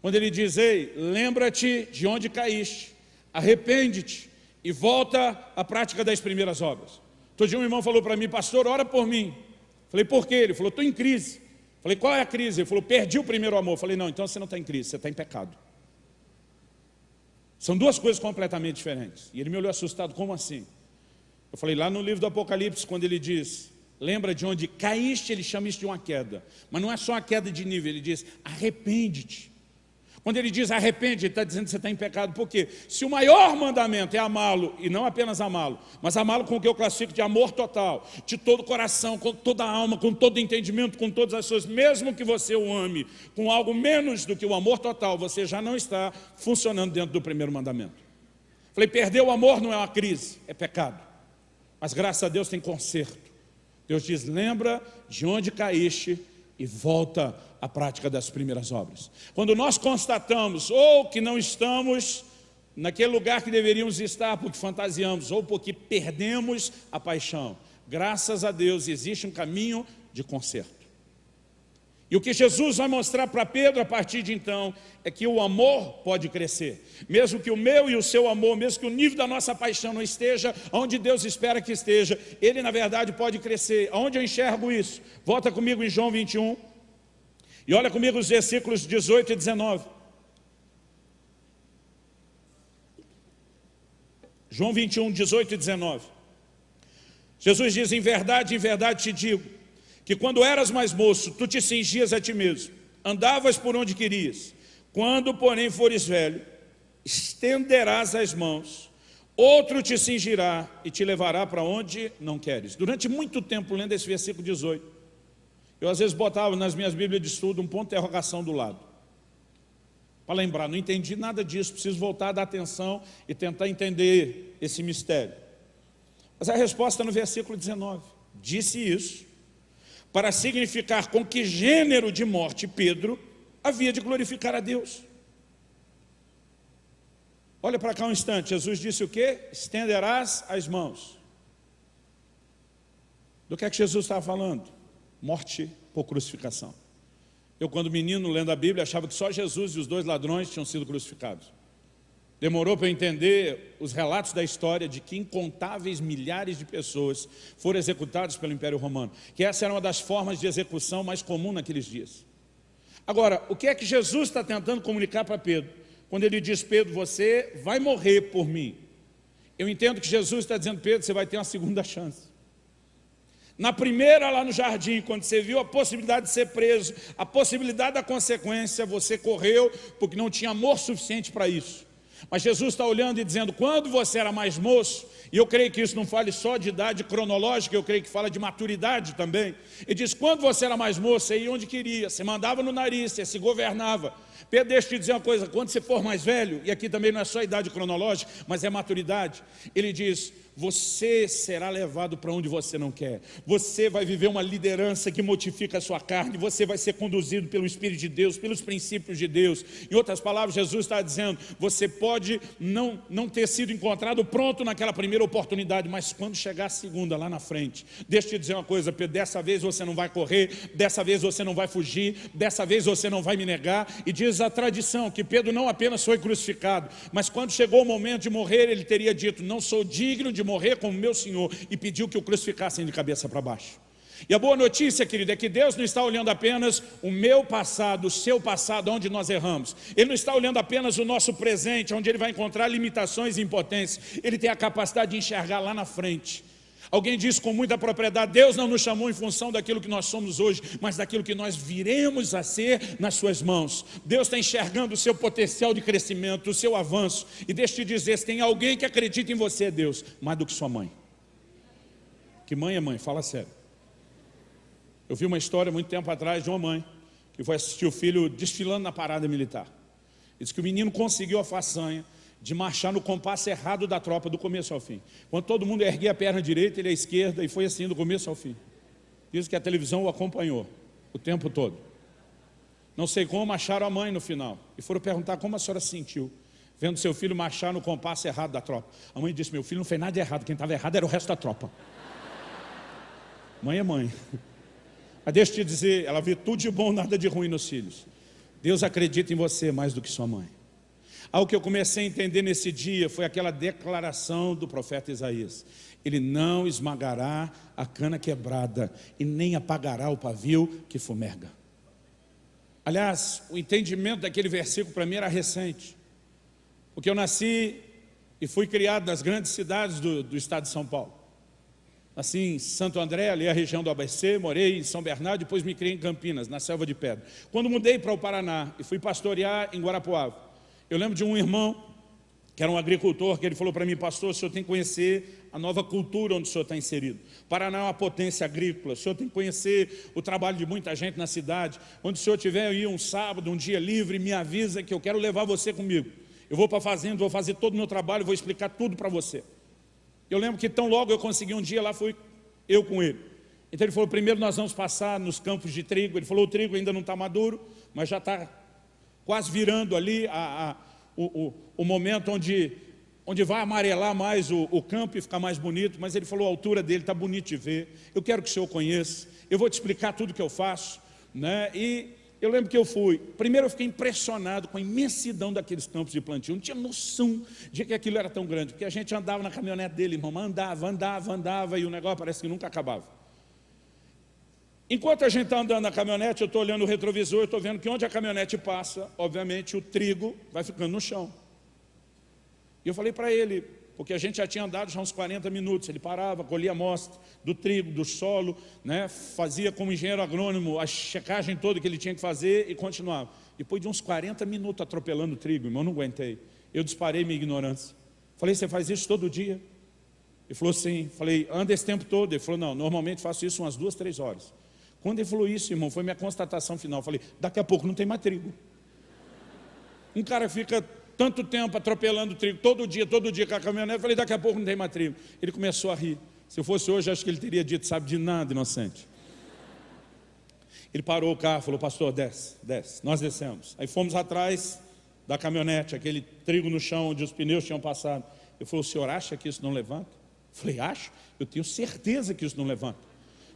Quando Ele diz, ei, lembra-te de onde caíste, arrepende-te e volta à prática das primeiras obras. Todo dia um irmão falou para mim, pastor, ora por mim. Falei, por quê? Ele falou, estou em crise. Falei, qual é a crise? Ele falou, perdi o primeiro amor. Falei, não, então você não está em crise, você está em pecado. São duas coisas completamente diferentes. E ele me olhou assustado, como assim? Eu falei, lá no livro do Apocalipse, quando ele diz, lembra de onde caíste, ele chama isso de uma queda. Mas não é só uma queda de nível, ele diz, arrepende-te. Quando ele diz arrepende, ele está dizendo que você está em pecado. Por quê? Se o maior mandamento é amá-lo, e não apenas amá-lo, mas amá-lo com o que eu classifico de amor total, de todo o coração, com toda a alma, com todo o entendimento, com todas as suas, mesmo que você o ame com algo menos do que o amor total, você já não está funcionando dentro do primeiro mandamento. Falei, perder o amor não é uma crise, é pecado. Mas graças a Deus tem conserto. Deus diz, lembra de onde caíste e volta à prática das primeiras obras. Quando nós constatamos ou que não estamos naquele lugar que deveríamos estar porque fantasiamos ou porque perdemos a paixão, graças a Deus existe um caminho de conserto. E o que Jesus vai mostrar para Pedro a partir de então é que o amor pode crescer. Mesmo que o meu e o seu amor, mesmo que o nível da nossa paixão não esteja onde Deus espera que esteja, ele na verdade pode crescer. Aonde eu enxergo isso? Volta comigo em João 21 e olha comigo os versículos 18 e 19. João 21, 18 e 19. Jesus diz, em verdade te digo, que quando eras mais moço, tu te cingias a ti mesmo, andavas por onde querias. Quando, porém, fores velho, estenderás as mãos, outro te cingirá e te levará para onde não queres. Durante muito tempo, lendo esse versículo 18, eu às vezes botava nas minhas bíblias de estudo um ponto de interrogação do lado, para lembrar, não entendi nada disso, preciso voltar a dar atenção e tentar entender esse mistério. Mas a resposta no versículo 19, disse isso, para significar com que gênero de morte Pedro havia de glorificar a Deus. Olha para cá um instante, Jesus disse o quê? Estenderás as mãos. Do que é que Jesus estava falando? Morte por crucificação. Eu, quando menino, lendo a Bíblia, achava que só Jesus e os 2 ladrões tinham sido crucificados. Demorou para eu entender os relatos da história de que incontáveis milhares de pessoas foram executadas pelo Império Romano, que essa era uma das formas de execução mais comum naqueles dias. Agora, o que é que Jesus está tentando comunicar para Pedro? Quando ele diz, Pedro, você vai morrer por mim. Eu entendo que Jesus está dizendo, Pedro, você vai ter uma segunda chance. Na primeira, lá no jardim, quando você viu a possibilidade de ser preso, a possibilidade da consequência, você correu porque não tinha amor suficiente para isso. Mas Jesus está olhando e dizendo, quando você era mais moço, e eu creio que isso não fale só de idade cronológica, eu creio que fala de maturidade também. Ele diz, quando você era mais moço, você ia onde queria, você mandava no nariz, você se governava. Pedro, deixa eu te dizer uma coisa, quando você for mais velho, e aqui também não é só idade cronológica, mas é maturidade, ele diz, você será levado para onde você não quer. Você vai viver uma liderança que mortifica a sua carne, você vai ser conduzido pelo Espírito de Deus, pelos princípios de Deus. Em outras palavras, Jesus está dizendo, você pode não ter sido encontrado pronto naquela primeira oportunidade, mas quando chegar a segunda lá na frente, deixa eu te dizer uma coisa, Pedro, dessa vez você não vai correr, dessa vez você não vai fugir, dessa vez você não vai me negar. E diz a tradição que Pedro não apenas foi crucificado, mas quando chegou o momento de morrer, ele teria dito, não sou digno de morrer como meu Senhor, e pediu que o crucificassem de cabeça para baixo. E a boa notícia, querido, é que Deus não está olhando apenas o meu passado, o seu passado, onde nós erramos. Ele não está olhando apenas o nosso presente, onde ele vai encontrar limitações e impotências. Ele tem a capacidade de enxergar lá na frente. Alguém disse com muita propriedade, Deus não nos chamou em função daquilo que nós somos hoje, mas daquilo que nós viremos a ser nas suas mãos. Deus está enxergando o seu potencial de crescimento, o seu avanço. E deixa eu te dizer, se tem alguém que acredita em você, Deus, mais do que sua mãe. Que mãe é mãe? Fala sério. Eu vi uma história muito tempo atrás de uma mãe que foi assistir o filho desfilando na parada militar. Diz que o menino conseguiu a façanha de marchar no compasso errado da tropa do começo ao fim. Quando todo mundo erguia a perna direita, ele à esquerda, e foi assim do começo ao fim. Diz que a televisão o acompanhou o tempo todo. Não sei como, acharam a mãe no final e foram perguntar como a senhora se sentiu vendo seu filho marchar no compasso errado da tropa. A mãe disse, meu filho não fez nada de errado, quem estava errado era o resto da tropa. Mãe é mãe. Mas deixa eu te dizer, ela vê tudo de bom, nada de ruim nos filhos. Deus acredita em você mais do que sua mãe. Algo que eu comecei a entender nesse dia foi aquela declaração do profeta Isaías. Ele não esmagará a cana quebrada e nem apagará o pavio que fumerga. Aliás, o entendimento daquele versículo para mim era recente. Porque eu nasci e fui criado nas grandes cidades do estado de São Paulo. Nasci em Santo André, ali a região do ABC, morei em São Bernardo, depois me criei em Campinas, na Selva de Pedra. Quando mudei para o Paraná e fui pastorear em Guarapuava, eu lembro de um irmão, que era um agricultor, que ele falou para mim, pastor, o senhor tem que conhecer a nova cultura onde o senhor está inserido. Paraná é uma potência agrícola, o senhor tem que conhecer o trabalho de muita gente na cidade. Onde o senhor tiver aí um sábado, um dia livre, me avisa que eu quero levar você comigo. Eu vou para a fazenda, vou fazer todo o meu trabalho, vou explicar tudo para você. Eu lembro que tão logo eu consegui um dia lá, fui eu com ele. Então ele falou, primeiro nós vamos passar nos campos de trigo. Ele falou, o trigo ainda não está maduro, mas já está quase virando ali o momento onde vai amarelar mais o campo e ficar mais bonito. Mas ele falou, a altura dele está bonito de ver, eu quero que o senhor conheça, eu vou te explicar tudo que eu faço, né? E eu lembro que eu fui, primeiro eu fiquei impressionado com a imensidão daqueles campos de plantio, não tinha noção de que aquilo era tão grande, porque a gente andava na caminhonete dele, irmão, andava, e o negócio parece que nunca acabava. Enquanto a gente está andando na caminhonete, eu estou olhando o retrovisor, eu estou vendo que onde a caminhonete passa, obviamente o trigo vai ficando no chão. E eu falei para ele, porque a gente já tinha andado já uns 40 minutos, ele parava, colhia a amostra do trigo, do solo, né, fazia como engenheiro agrônomo a checagem toda que ele tinha que fazer e continuava. Depois de uns 40 minutos atropelando o trigo, irmão, eu não aguentei. Eu disparei minha ignorância. Falei, você faz isso todo dia? Ele falou, sim. Falei, anda esse tempo todo? Ele falou, não, normalmente faço isso umas 2, 3 horas. Quando ele falou isso, irmão, foi minha constatação final. Falei, daqui a pouco não tem mais trigo. Um cara fica tanto tempo atropelando trigo, todo dia com a caminhonete. Falei, daqui a pouco não tem mais trigo. Ele começou a rir. Se eu fosse hoje, acho que ele teria dito, sabe de nada, inocente. Ele parou o carro, falou, pastor, desce. Nós descemos. Aí fomos atrás da caminhonete, aquele trigo no chão, onde os pneus tinham passado. Ele falou, o senhor acha que isso não levanta? Eu falei, acho. Eu tenho certeza que isso não levanta.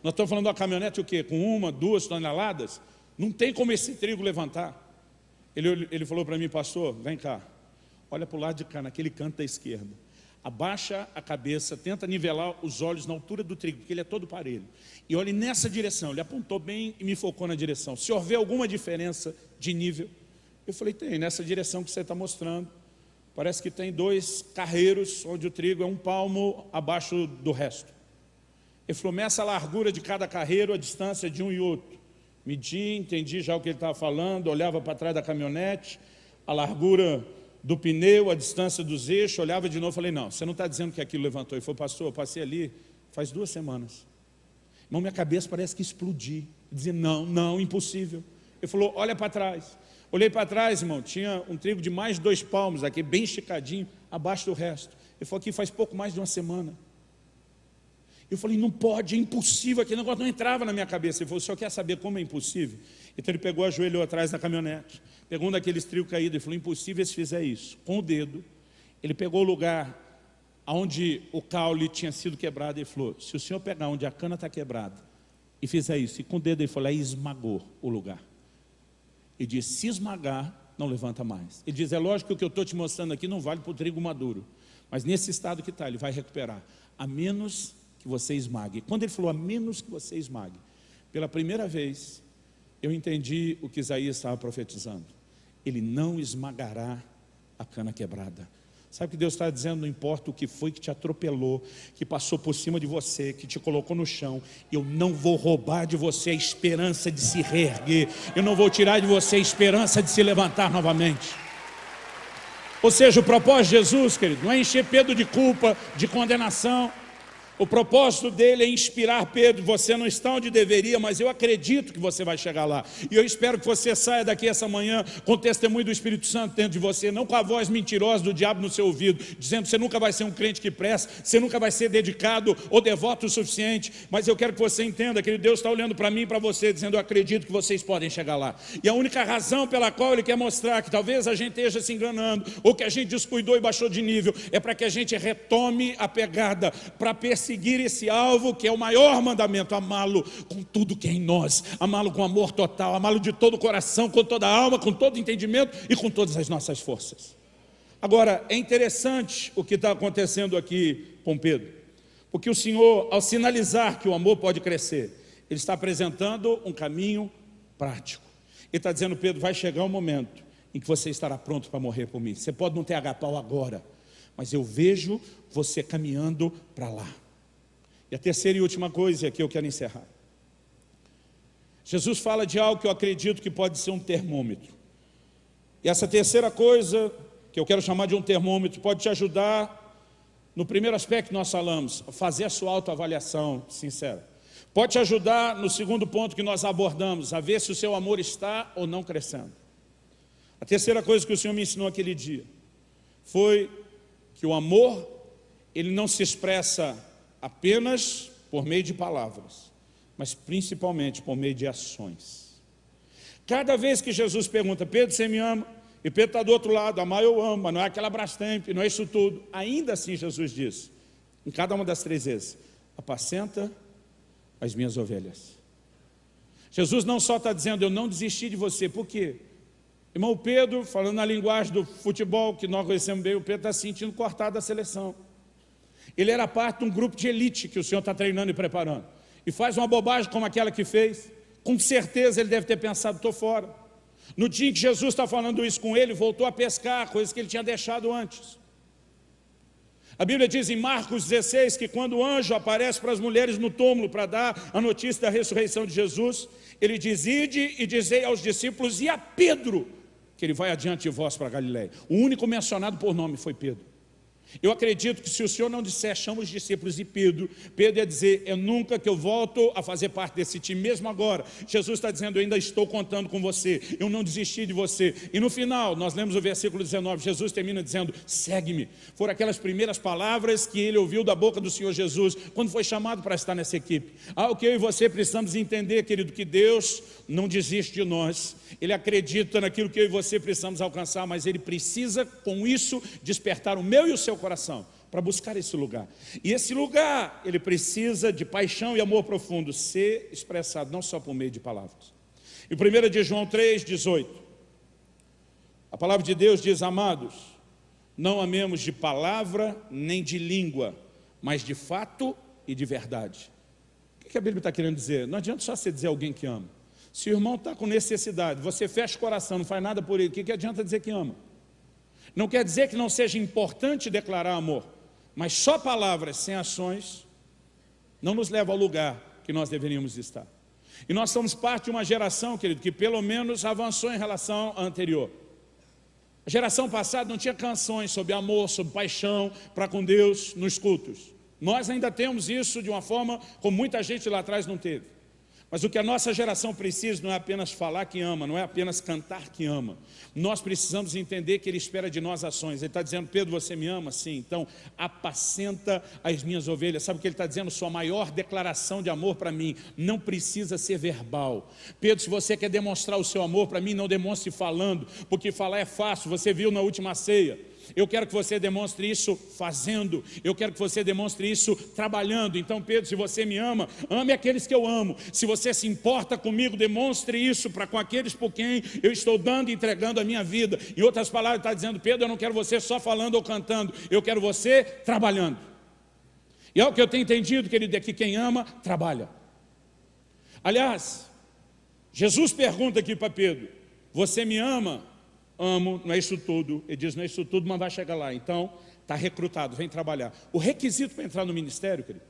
Nós estamos falando de uma caminhonete o quê? Com 1, 2 toneladas? Não tem como esse trigo levantar. Ele falou para mim, pastor, vem cá, olha para o lado de cá, naquele canto da esquerda. Abaixa a cabeça, tenta nivelar os olhos na altura do trigo, porque ele é todo parelho. E olhe nessa direção. Ele apontou bem e me focou na direção. Se houver alguma diferença de nível, eu falei, tem, nessa direção que você está mostrando. Parece que tem 2 carreiros, onde o trigo é 1 palmo abaixo do resto. Ele falou, meça a largura de cada carreiro, a distância de um e outro. Medi, entendi já o que ele estava falando, olhava para trás da caminhonete, a largura do pneu, a distância dos eixos, olhava de novo, falei, não, você não está dizendo que aquilo levantou. Ele falou, pastor, eu passei ali faz 2 semanas. Irmão, minha cabeça parece que explodiu. Eu dizia, não, impossível. Ele falou, olha para trás. Olhei para trás, irmão, tinha um trigo de mais de 2 palmos, aqui bem esticadinho, abaixo do resto. Ele falou, aqui faz pouco mais de 1 semana. Eu falei, não pode, é impossível, aquele negócio não entrava na minha cabeça. Ele falou, o senhor quer saber como é impossível? Então ele pegou, ajoelhou atrás da caminhonete, pegou um daqueles trigos caídos, ele falou, impossível se fizer isso. Com o dedo, ele pegou o lugar onde o caule tinha sido quebrado, ele falou, se o senhor pegar onde a cana está quebrada e fizer isso, e com o dedo ele falou, aí esmagou o lugar. Ele disse, se esmagar, não levanta mais. Ele diz, é lógico que o que eu estou te mostrando aqui não vale para o trigo maduro, mas nesse estado que está, ele vai recuperar, a menos que você esmague. Quando ele falou, a menos que você esmague, pela primeira vez, eu entendi o que Isaías estava profetizando. Ele não esmagará a cana quebrada. Sabe o que Deus está dizendo? Não importa o que foi que te atropelou, que passou por cima de você, que te colocou no chão, eu não vou roubar de você a esperança de se reerguer, eu não vou tirar de você a esperança de se levantar novamente. Ou seja, o propósito de Jesus, querido, não é encher Pedro de culpa, de condenação. O propósito dele é inspirar Pedro, você não está onde deveria, mas eu acredito que você vai chegar lá. E eu espero que você saia daqui essa manhã com o testemunho do Espírito Santo dentro de você, não com a voz mentirosa do diabo no seu ouvido, dizendo que você nunca vai ser um crente que presta, você nunca vai ser dedicado ou devoto o suficiente, mas eu quero que você entenda que Deus está olhando para mim e para você, dizendo, eu acredito que vocês podem chegar lá. E a única razão pela qual Ele quer mostrar que talvez a gente esteja se enganando, ou que a gente descuidou e baixou de nível, é para que a gente retome a pegada, para perceber seguir esse alvo que é o maior mandamento, amá-lo com tudo que é em nós, amá-lo com amor total, amá-lo de todo o coração, com toda a alma, com todo o entendimento e com todas as nossas forças. Agora, é interessante o que está acontecendo aqui com Pedro, porque o Senhor, ao sinalizar que o amor pode crescer, Ele está apresentando um caminho prático. Ele está dizendo, Pedro, vai chegar um momento em que você estará pronto para morrer por mim. Você pode não ter agapau agora, mas eu vejo você caminhando para lá. E a terceira e última coisa, e aqui eu quero encerrar. Jesus fala de algo que eu acredito que pode ser um termômetro. E essa terceira coisa, que eu quero chamar de um termômetro, pode te ajudar no primeiro aspecto que nós falamos, a fazer a sua autoavaliação sincera. Pode te ajudar no segundo ponto que nós abordamos, a ver se o seu amor está ou não crescendo. A terceira coisa que o Senhor me ensinou aquele dia foi que o amor, ele não se expressa apenas por meio de palavras, mas principalmente por meio de ações. Cada vez que Jesus pergunta, Pedro, você me ama? E Pedro está do outro lado, amar eu amo, mas não é aquela Brastemp, não é isso tudo. Ainda assim Jesus diz, em cada uma das 3 vezes, apacenta as minhas ovelhas. Jesus não só está dizendo, eu não desisti de você, por quê? Irmão Pedro, falando na linguagem do futebol, que nós conhecemos bem, o Pedro está se sentindo cortado da seleção. Ele era parte de um grupo de elite que o Senhor está treinando e preparando. E faz uma bobagem como aquela que fez. Com certeza ele deve ter pensado, estou fora. No dia em que Jesus está falando isso com ele, voltou a pescar, coisas que ele tinha deixado antes. A Bíblia diz em Marcos 16 que quando o anjo aparece para as mulheres no túmulo para dar a notícia da ressurreição de Jesus, ele diz, ide e dizei aos discípulos e a Pedro, que ele vai adiante de vós para Galiléia. O único mencionado por nome foi Pedro. Eu acredito que se o Senhor não disser, chama os discípulos de Pedro, Pedro ia dizer, é nunca que eu volto a fazer parte desse time, mesmo agora. Jesus está dizendo, eu ainda estou contando com você, eu não desisti de você. E no final, nós lemos o versículo 19, Jesus termina dizendo, segue-me. Foram aquelas primeiras palavras que ele ouviu da boca do Senhor Jesus, quando foi chamado para estar nessa equipe. O que eu e você precisamos entender, querido, que Deus não desiste de nós. Ele acredita naquilo que eu e você precisamos alcançar, mas Ele precisa, com isso, despertar o meu e o seu coração, para buscar esse lugar. E esse lugar, ele precisa de paixão e amor profundo, ser expressado não só por meio de palavras. Em 1 de João 3,18, a palavra de Deus diz: amados, não amemos de palavra nem de língua, mas de fato e de verdade. O que a Bíblia está querendo dizer? Não adianta só você dizer alguém que ama. Se o irmão está com necessidade, você fecha o coração, não faz nada por ele, o que adianta dizer que ama? Não quer dizer que não seja importante declarar amor, mas só palavras sem ações não nos leva ao lugar que nós deveríamos estar. E nós somos parte de uma geração, querido, que pelo menos avançou em relação à anterior. A geração passada não tinha canções sobre amor, sobre paixão para com Deus nos cultos. Nós ainda temos isso de uma forma como muita gente lá atrás não teve. Mas o que a nossa geração precisa não é apenas falar que ama, não é apenas cantar que ama. Nós precisamos entender que Ele espera de nós ações. Ele está dizendo: Pedro, você me ama? Sim, então apacenta as minhas ovelhas. Sabe o que Ele está dizendo? Sua maior declaração de amor para mim não precisa ser verbal. Pedro, se você quer demonstrar o seu amor para mim, não demonstre falando, porque falar é fácil, você viu na última ceia. Eu quero que você demonstre isso fazendo. Eu quero que você demonstre isso trabalhando. Então, Pedro, se você me ama, ame aqueles que eu amo. Se você se importa comigo, demonstre isso para com aqueles por quem eu estou dando e entregando a minha vida. Em outras palavras, está dizendo: Pedro, eu não quero você só falando ou cantando, eu quero você trabalhando. E é o que eu tenho entendido, querido, é que quem ama, trabalha. Aliás, Jesus pergunta aqui para Pedro: você me ama? Amo, não é isso tudo. Ele diz: não é isso tudo, mas vai chegar lá. Então, está recrutado, vem trabalhar. O requisito para entrar no ministério, querido,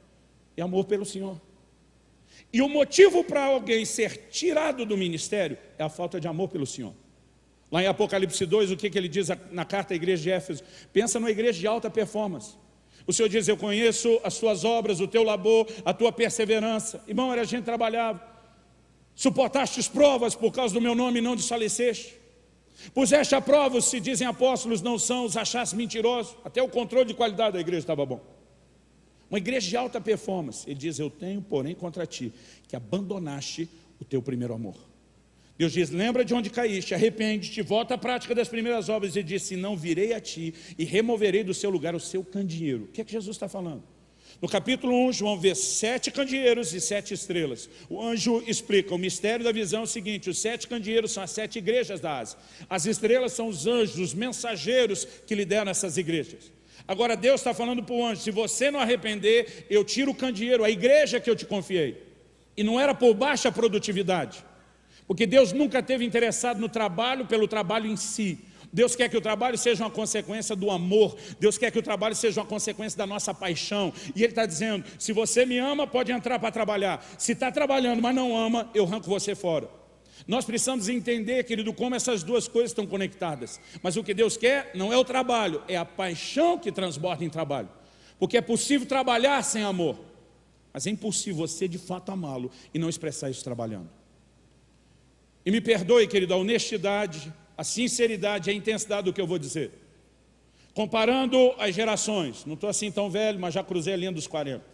é amor pelo Senhor. E o motivo para alguém ser tirado do ministério é a falta de amor pelo Senhor. Lá em Apocalipse 2, o que ele diz na carta à igreja de Éfeso? Pensa numa igreja de alta performance. O Senhor diz: eu conheço as tuas obras, o teu labor, a tua perseverança. Irmão, era gente que trabalhava. Suportaste as provas por causa do meu nome e não desfaleceste. Puseste a prova, se dizem apóstolos, não são, os achaste mentirosos. Até o controle de qualidade da igreja estava bom. Uma igreja de alta performance. Ele diz: eu tenho, porém, contra ti, que abandonaste o teu primeiro amor. Deus diz: lembra de onde caíste, arrepende-te, volta à prática das primeiras obras. Ele diz: se não virei a ti e removerei do seu lugar o seu candeeiro. O que é que Jesus está falando? No capítulo 1, João vê 7 candeeiros e 7 estrelas. O anjo explica: o mistério da visão é o seguinte: os 7 candeeiros são as 7 igrejas da Ásia. As estrelas são os anjos, os mensageiros que lideram essas igrejas. Agora Deus está falando para o anjo: se você não arrepender, eu tiro o candeeiro, a igreja que eu te confiei. E não era por baixa produtividade, porque Deus nunca esteve interessado no trabalho pelo trabalho em si. Deus quer que o trabalho seja uma consequência do amor. Deus quer que o trabalho seja uma consequência da nossa paixão. E Ele está dizendo: se você me ama, pode entrar para trabalhar. Se está trabalhando, mas não ama, eu arranco você fora. Nós precisamos entender, querido, como essas duas coisas estão conectadas. Mas o que Deus quer não é o trabalho, é a paixão que transborda em trabalho. Porque é possível trabalhar sem amor, mas é impossível você de fato amá-lo e não expressar isso trabalhando. E me perdoe, querido, a honestidade, a sinceridade, a intensidade do que eu vou dizer. Comparando as gerações, não estou assim tão velho, mas já cruzei a linha dos 40.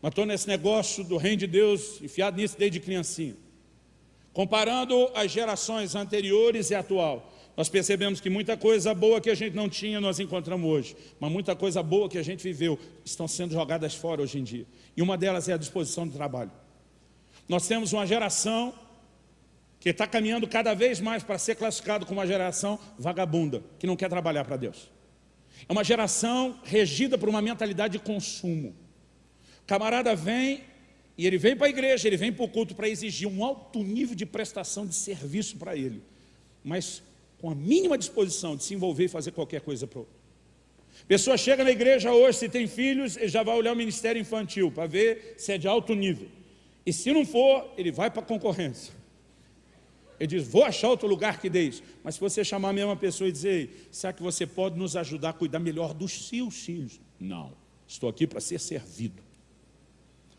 Mas estou nesse negócio do reino de Deus, enfiado nisso desde criancinha. Comparando as gerações anteriores e atual, nós percebemos que muita coisa boa que a gente não tinha, nós encontramos hoje. Mas muita coisa boa que a gente viveu, estão sendo jogadas fora hoje em dia. E uma delas é a disposição do trabalho. Nós temos uma geração que está caminhando cada vez mais para ser classificado como uma geração vagabunda, que não quer trabalhar para Deus. É uma geração regida por uma mentalidade de consumo. O camarada vem, e ele vem para a igreja, ele vem para o culto para exigir um alto nível de prestação de serviço para ele, mas com a mínima disposição de se envolver e fazer qualquer coisa para o outro. Pessoa chega na igreja hoje, se tem filhos, ele já vai olhar o ministério infantil para ver se é de alto nível. E se não for, ele vai para a concorrência. Ele diz: vou achar outro lugar que dê isso. Mas se você chamar a mesma pessoa e dizer: será que você pode nos ajudar a cuidar melhor dos seus filhos? Não, estou aqui para ser servido.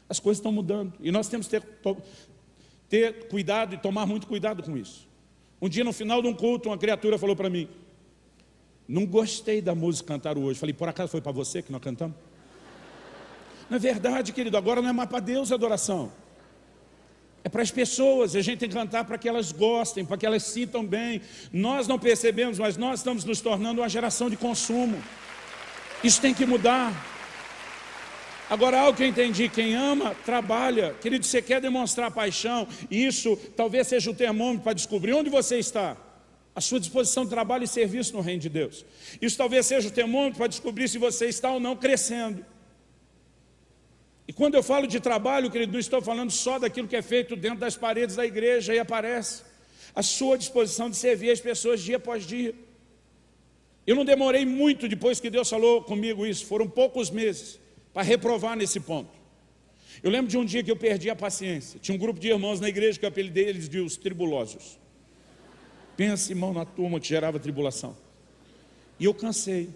As coisas estão mudando e nós temos que ter cuidado e tomar muito cuidado com isso. Um dia, no final de um culto, uma criatura falou para mim: não gostei da música cantaram hoje. Falei: por acaso foi para você que nós cantamos? Não é verdade, querido, agora não é mais para Deus a adoração. É para as pessoas, a gente tem que cantar para que elas gostem, para que elas sintam bem. Nós não percebemos, mas nós estamos nos tornando uma geração de consumo. Isso tem que mudar. Agora, algo que eu entendi, quem ama, trabalha. Querido, você quer demonstrar paixão, e isso talvez seja o termômetro para descobrir onde você está. A sua disposição de trabalho e serviço no reino de Deus. Isso talvez seja o termômetro para descobrir se você está ou não crescendo. E quando eu falo de trabalho, querido, não estou falando só daquilo que é feito dentro das paredes da igreja, aí aparece a sua disposição de servir as pessoas dia após dia. Eu não demorei muito depois que Deus falou comigo isso, foram poucos meses, para reprovar nesse ponto. Eu lembro de um dia que eu perdi a paciência. Tinha um grupo de irmãos na igreja que eu apelidei eles de os tribulosos. Pensa, irmão, na turma que gerava tribulação. E eu cansei,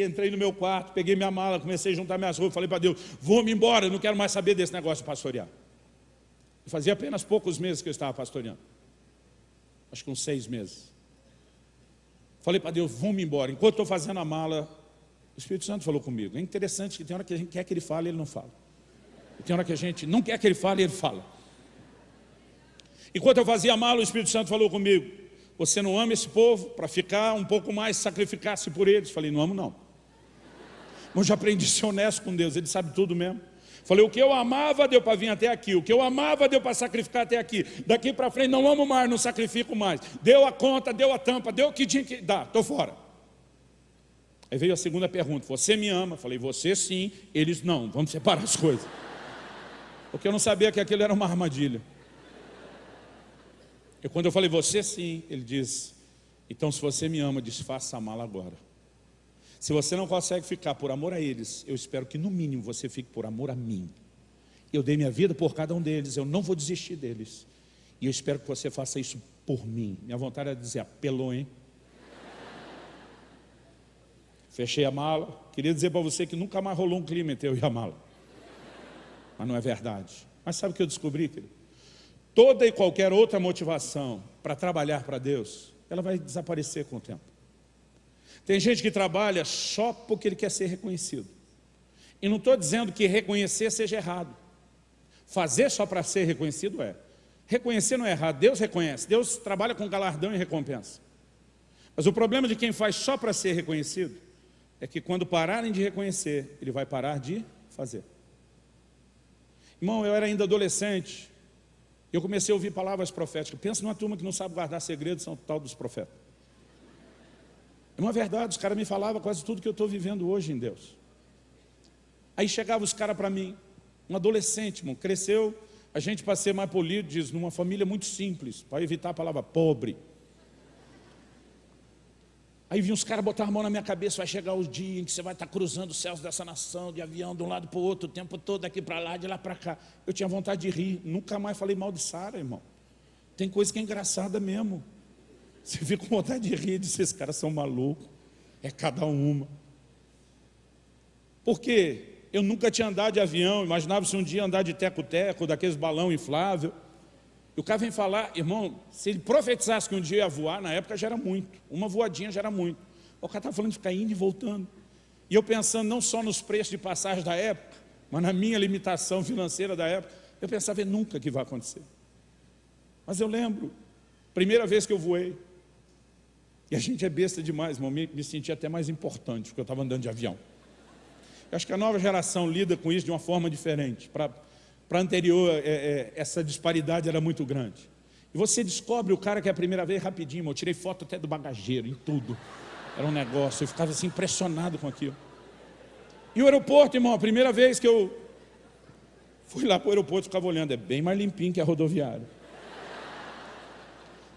entrei no meu quarto, peguei minha mala, comecei a juntar minhas roupas, falei para Deus, vou-me embora, eu não quero mais saber desse negócio de pastorear. Eu fazia apenas poucos meses que eu estava pastoreando. Acho que uns 6 meses. Falei para Deus, vou-me embora. Enquanto estou fazendo a mala, o Espírito Santo falou comigo. É interessante que tem hora que a gente quer que ele fale e ele não fala. E tem hora que a gente não quer que ele fale e ele fala. Enquanto eu fazia a mala, o Espírito Santo falou comigo, você não ama esse povo para ficar um pouco mais, sacrificar-se por eles? Falei, não amo não. Mas já aprendi a ser honesto com Deus, Ele sabe tudo mesmo. Falei, o que eu amava deu para vir até aqui, o que eu amava deu para sacrificar até aqui. Daqui para frente não amo mais, não sacrifico mais. Deu a conta, deu a tampa, deu o que tinha que dar, estou fora. Aí veio a segunda pergunta, você me ama? Falei, você sim, eles não, vamos separar as coisas. Porque eu não sabia que aquilo era uma armadilha. E quando eu falei, você sim, ele diz, então se você me ama, desfaça a mala agora. Se você não consegue ficar por amor a eles, eu espero que no mínimo você fique por amor a mim. Eu dei minha vida por cada um deles, eu não vou desistir deles. E eu espero que você faça isso por mim. Minha vontade é dizer, apelou, hein? Fechei a mala, queria dizer para você que nunca mais rolou um clima entre eu e a mala. Mas não é verdade. Mas sabe o que eu descobri, querido? Toda e qualquer outra motivação para trabalhar para Deus, ela vai desaparecer com o tempo. Tem gente que trabalha só porque ele quer ser reconhecido. E não estou dizendo que reconhecer seja errado. Fazer só para ser reconhecido é. Reconhecer não é errado, Deus reconhece. Deus trabalha com galardão e recompensa. Mas o problema de quem faz só para ser reconhecido é que quando pararem de reconhecer, ele vai parar de fazer. Irmão, eu era ainda adolescente. Eu comecei a ouvir palavras proféticas. Pensa numa turma que não sabe guardar segredos, são tal dos profetas. É uma verdade, os caras me falavam quase tudo que eu estou vivendo hoje em Deus. Aí chegavam os caras para mim, um adolescente, irmão, cresceu, a gente para ser mais polido, diz, numa família muito simples, para evitar a palavra pobre. Aí vinha os caras botar a mão na minha cabeça, vai chegar o dia em que você vai estar cruzando os céus dessa nação, de avião de um lado para o outro, o tempo todo, daqui para lá, de lá para cá. Eu tinha vontade de rir, nunca mais falei mal de Sara, irmão. Tem coisa que é engraçada mesmo. Você fica com vontade de rir e diz, esses caras são malucos, é cada uma. Por quê? Eu nunca tinha andado de avião, imaginava se um dia andar de teco-teco, daqueles balão inflável. E o cara vem falar, irmão, se ele profetizasse que um dia ia voar, na época já era muito, uma voadinha já era muito. O cara estava falando de ficar indo e voltando. E eu pensando não só nos preços de passagem da época, mas na minha limitação financeira da época, eu pensava, nunca que vai acontecer. Mas eu lembro, primeira vez que eu voei, e a gente é besta demais, irmão, me senti até mais importante, porque eu estava andando de avião. Eu acho que a nova geração lida com isso de uma forma diferente. Para anterior, essa disparidade era muito grande. E você descobre o cara que é a primeira vez rapidinho, irmão. Eu tirei foto até do bagageiro, em tudo. Era um negócio, eu ficava assim impressionado com aquilo. E o aeroporto, irmão, a primeira vez que eu fui lá para o aeroporto, ficava olhando, é bem mais limpinho que a rodoviária.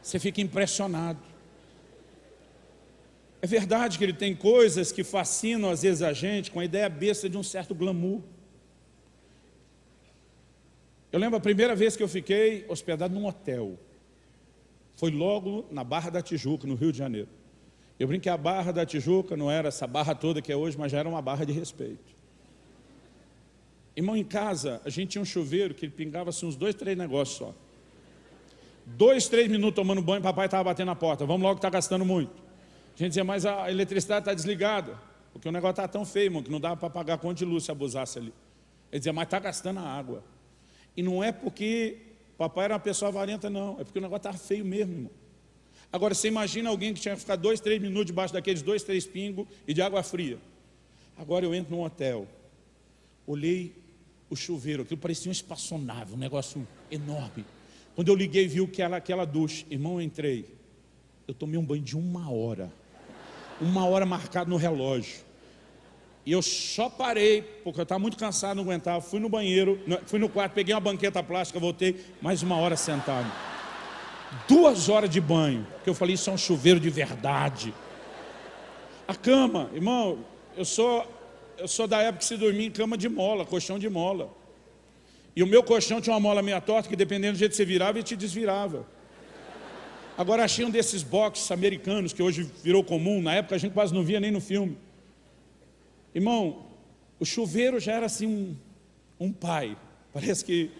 Você fica impressionado. É verdade que ele tem coisas que fascinam às vezes a gente com a ideia besta de um certo glamour. Eu lembro a primeira vez que eu fiquei hospedado num hotel. Foi logo na Barra da Tijuca, no Rio de Janeiro. Eu brinquei, a Barra da Tijuca não era essa barra toda que é hoje, mas já era uma barra de respeito. Irmão, em casa, a gente tinha um chuveiro que pingava assim, uns 2, 3 negócios só. 2, 3 minutos tomando banho, papai estava batendo na porta. Vamos logo que está gastando muito. A gente dizia, mas a eletricidade está desligada. Porque o negócio estava tão feio, irmão, que não dava para pagar a conta de luz se abusasse ali. Ele dizia, mas está gastando a água. E não é porque papai era uma pessoa avarenta, não. É porque o negócio estava feio mesmo, irmão. Agora, você imagina alguém que tinha que ficar 2, 3 minutos debaixo daqueles 2, 3 pingos e de água fria. Agora eu entro num hotel, olhei o chuveiro, aquilo parecia uma espaçonave, um negócio enorme. Quando eu liguei, vi que era aquela ducha. Irmão, eu entrei. Eu tomei um banho de 1 hora. 1 hora marcado no relógio. E eu só parei, porque eu estava muito cansado, não aguentava. Fui no banheiro, fui no quarto, peguei uma banqueta plástica, voltei, mais 1 hora sentado. 2 horas de banho, porque eu falei, isso é um chuveiro de verdade. A cama, irmão, eu sou da época que se dormia em cama de mola, colchão de mola. E o meu colchão tinha uma mola meia torta, que dependendo do jeito que você virava, ele te desvirava. Agora achei um desses boxes americanos, que hoje virou comum, na época a gente quase não via nem no filme. Irmão, o chuveiro já era assim um pai, parece que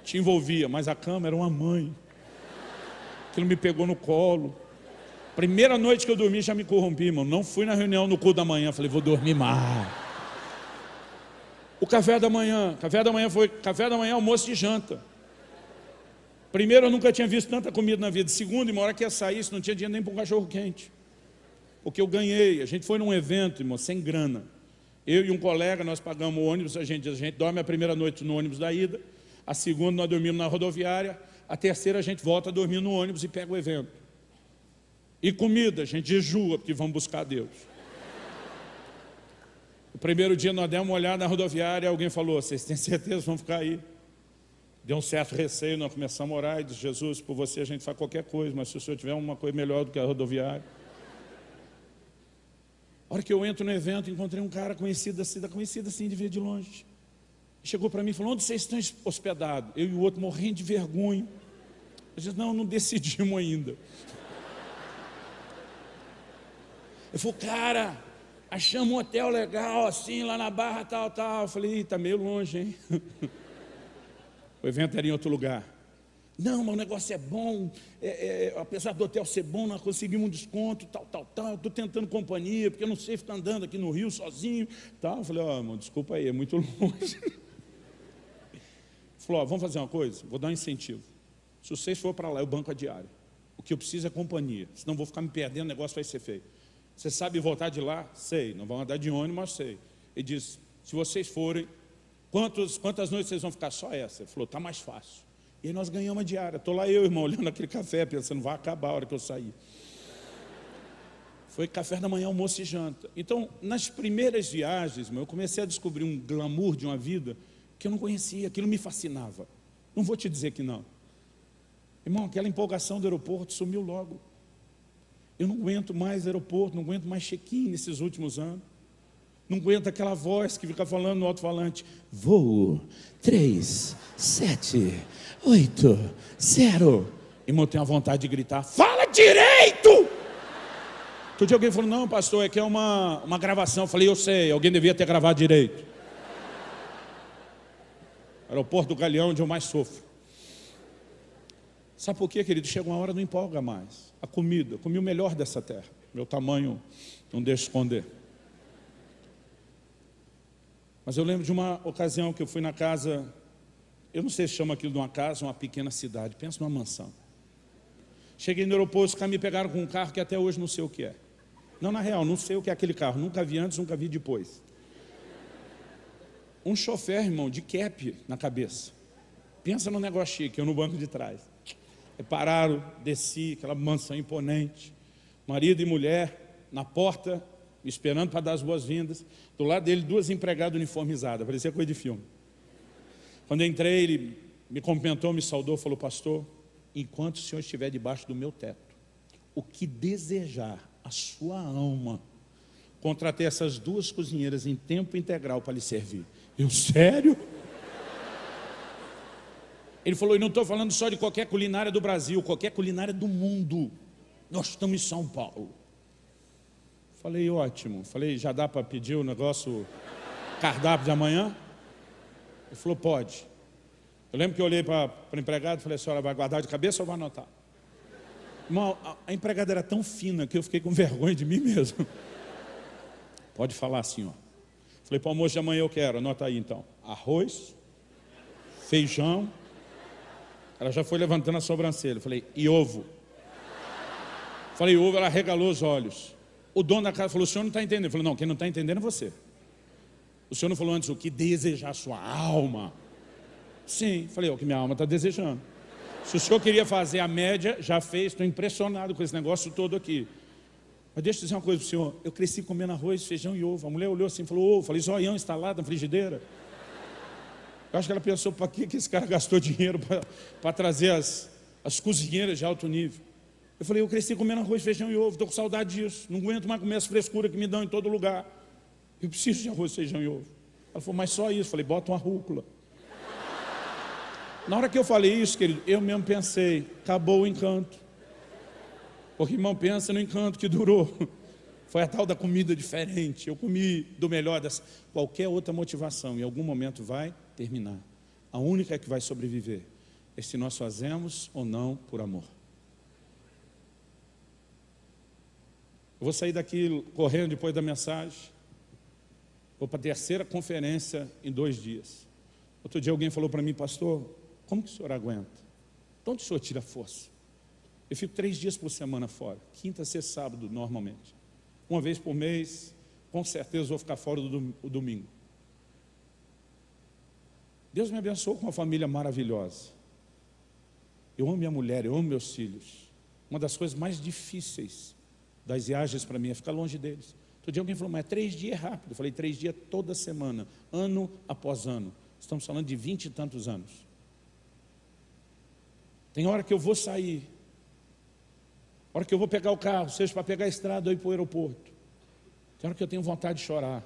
te envolvia, mas a cama era uma mãe. Aquilo me pegou no colo. Primeira noite que eu dormi já me corrompi, irmão. Não fui na reunião no culto da manhã, falei, vou dormir mais. O café da manhã foi café da manhã, almoço e janta. Primeiro, eu nunca tinha visto tanta comida na vida. Segundo, uma hora que ia sair, não tinha dinheiro nem para um cachorro quente. Porque eu ganhei, a gente foi num evento, irmão, sem grana. Eu e um colega, nós pagamos o ônibus, a gente dorme a primeira noite no ônibus da ida, a segunda nós dormimos na rodoviária, a terceira a gente volta a dormir no ônibus e pega o evento. E comida, a gente jejua, porque vamos buscar Deus. O primeiro dia nós demos uma olhada na rodoviária e alguém falou, vocês têm certeza que vão ficar aí? Deu um certo receio, nós começamos a orar e disse, Jesus, por você a gente faz qualquer coisa, mas se o Senhor tiver uma coisa melhor do que a rodoviária. A hora que eu entro no evento, encontrei um cara conhecido assim, de ver de longe. Chegou para mim e falou, onde vocês estão hospedados? Eu e o outro morrendo de vergonha. Eu disse, não decidimos ainda. Ele falou, cara, achamos um hotel legal, assim, lá na Barra, tal. Eu falei, tá meio longe, hein? O evento era em outro lugar. Não, mas o negócio é bom, apesar do hotel ser bom, nós conseguimos um desconto, tal. Estou tentando companhia, porque eu não sei ficar andando aqui no Rio sozinho, tal. Eu falei, irmão, desculpa aí, é muito longe. Ele falou, vamos fazer uma coisa, vou dar um incentivo. Se vocês for para lá, eu banco a diária. O que eu preciso é companhia, senão vou ficar me perdendo, o negócio vai ser feio. Você sabe voltar de lá? Sei, não vão andar de ônibus, mas sei. Ele disse, se vocês forem, quantas noites vocês vão ficar? Só essa. Ele falou, está mais fácil. E aí nós ganhamos a diária. Estou lá eu, irmão, olhando aquele café, pensando, vai acabar a hora que eu sair. Foi café da manhã, almoço e janta. Então, nas primeiras viagens, irmão, eu comecei a descobrir um glamour de uma vida que eu não conhecia, aquilo me fascinava. Não vou te dizer que não. Irmão, aquela empolgação do aeroporto sumiu logo. Eu não aguento mais aeroporto, não aguento mais check-in nesses últimos anos. Não aguento aquela voz que fica falando no alto-falante. Voo 3780. Irmão, eu tenho a vontade de gritar, fala direito! Outro dia alguém falou, não, pastor, é que é uma gravação. Eu falei, eu sei, alguém devia ter gravado direito. Aeroporto do Galeão, onde eu mais sofro. Sabe por quê, querido? Chega uma hora, não empolga mais. A comida, comi o melhor dessa terra. Meu tamanho não deixa esconder. Mas eu lembro de uma ocasião que eu fui na casa, eu não sei se chama aquilo de uma casa ou uma pequena cidade, pensa numa mansão. Cheguei no aeroporto, os caras me pegaram com um carro que até hoje não sei o que é. Não, na real, não sei o que é aquele carro, nunca vi antes, nunca vi depois. Um chofer, irmão, de cap na cabeça. Pensa num negócio chique, eu no banco de trás. Pararam, desci, aquela mansão imponente, marido e mulher na porta, me esperando para dar as boas-vindas. Do lado dele, 2 empregadas uniformizadas, parecia coisa de filme. Quando eu entrei, ele me cumprimentou, me saudou, falou, pastor, enquanto o senhor estiver debaixo do meu teto, o que desejar a sua alma, contratei essas 2 cozinheiras em tempo integral para lhe servir. Eu, sério? Ele falou, e não estou falando só de qualquer culinária do Brasil, qualquer culinária do mundo. Nós estamos em São Paulo. Falei, ótimo. Falei, já dá para pedir o negócio, cardápio de amanhã? Ele falou, pode. Eu lembro que eu olhei para o empregado e falei, a senhora vai guardar de cabeça ou vai anotar? Irmão, a empregada era tão fina que eu fiquei com vergonha de mim mesmo. Pode falar assim, ó. Falei, para o almoço de amanhã eu quero, anota aí então. Arroz, feijão. Ela já foi levantando a sobrancelha. Falei, e ovo? Falei, ovo, ela regalou os olhos. O dono da casa falou, o senhor não está entendendo. Eu falei, não, quem não está entendendo é você. O senhor não falou antes o que desejar a sua alma? Sim, falei, é o que minha alma está desejando. Se o senhor queria fazer a média, já fez, estou impressionado com esse negócio todo aqui. Mas deixa eu dizer uma coisa para o senhor, eu cresci comendo arroz, feijão e ovo. A mulher olhou assim e falou, ovo, falei, zoião instalado na frigideira. Eu acho que ela pensou, para que esse cara gastou dinheiro para trazer as cozinheiras de alto nível? Eu falei, eu cresci comendo arroz, feijão e ovo, estou com saudade disso, não aguento mais comer as frescuras que me dão em todo lugar. Eu preciso de arroz, feijão e ovo. Ela falou, mas só isso. Eu falei, bota uma rúcula. Na hora que eu falei isso, querido, eu mesmo pensei, acabou o encanto. Porque, irmão, pensa no encanto que durou. Foi a tal da comida diferente. Eu comi do melhor das... Qualquer outra motivação, em algum momento vai terminar. A única que vai sobreviver é se nós fazemos ou não por amor. Eu vou sair daqui correndo depois da mensagem. Vou para a terceira conferência em 2 dias. Outro dia alguém falou para mim, pastor, como que o senhor aguenta? De onde o senhor tira força? Eu fico 3 dias por semana fora, quinta, sexta, sábado, normalmente. Uma vez por mês, com certeza vou ficar fora o domingo. Deus me abençoou com uma família maravilhosa. Eu amo minha mulher, eu amo meus filhos. Uma das coisas mais difíceis das viagens para mim é ficar longe deles. Outro dia alguém falou, mas 3 dias é rápido. Eu falei, 3 dias toda semana, ano após ano. Estamos falando de 20 e tantos anos. Tem hora que eu vou sair, hora que eu vou pegar o carro, seja para pegar a estrada ou ir para o aeroporto. Tem hora que eu tenho vontade de chorar.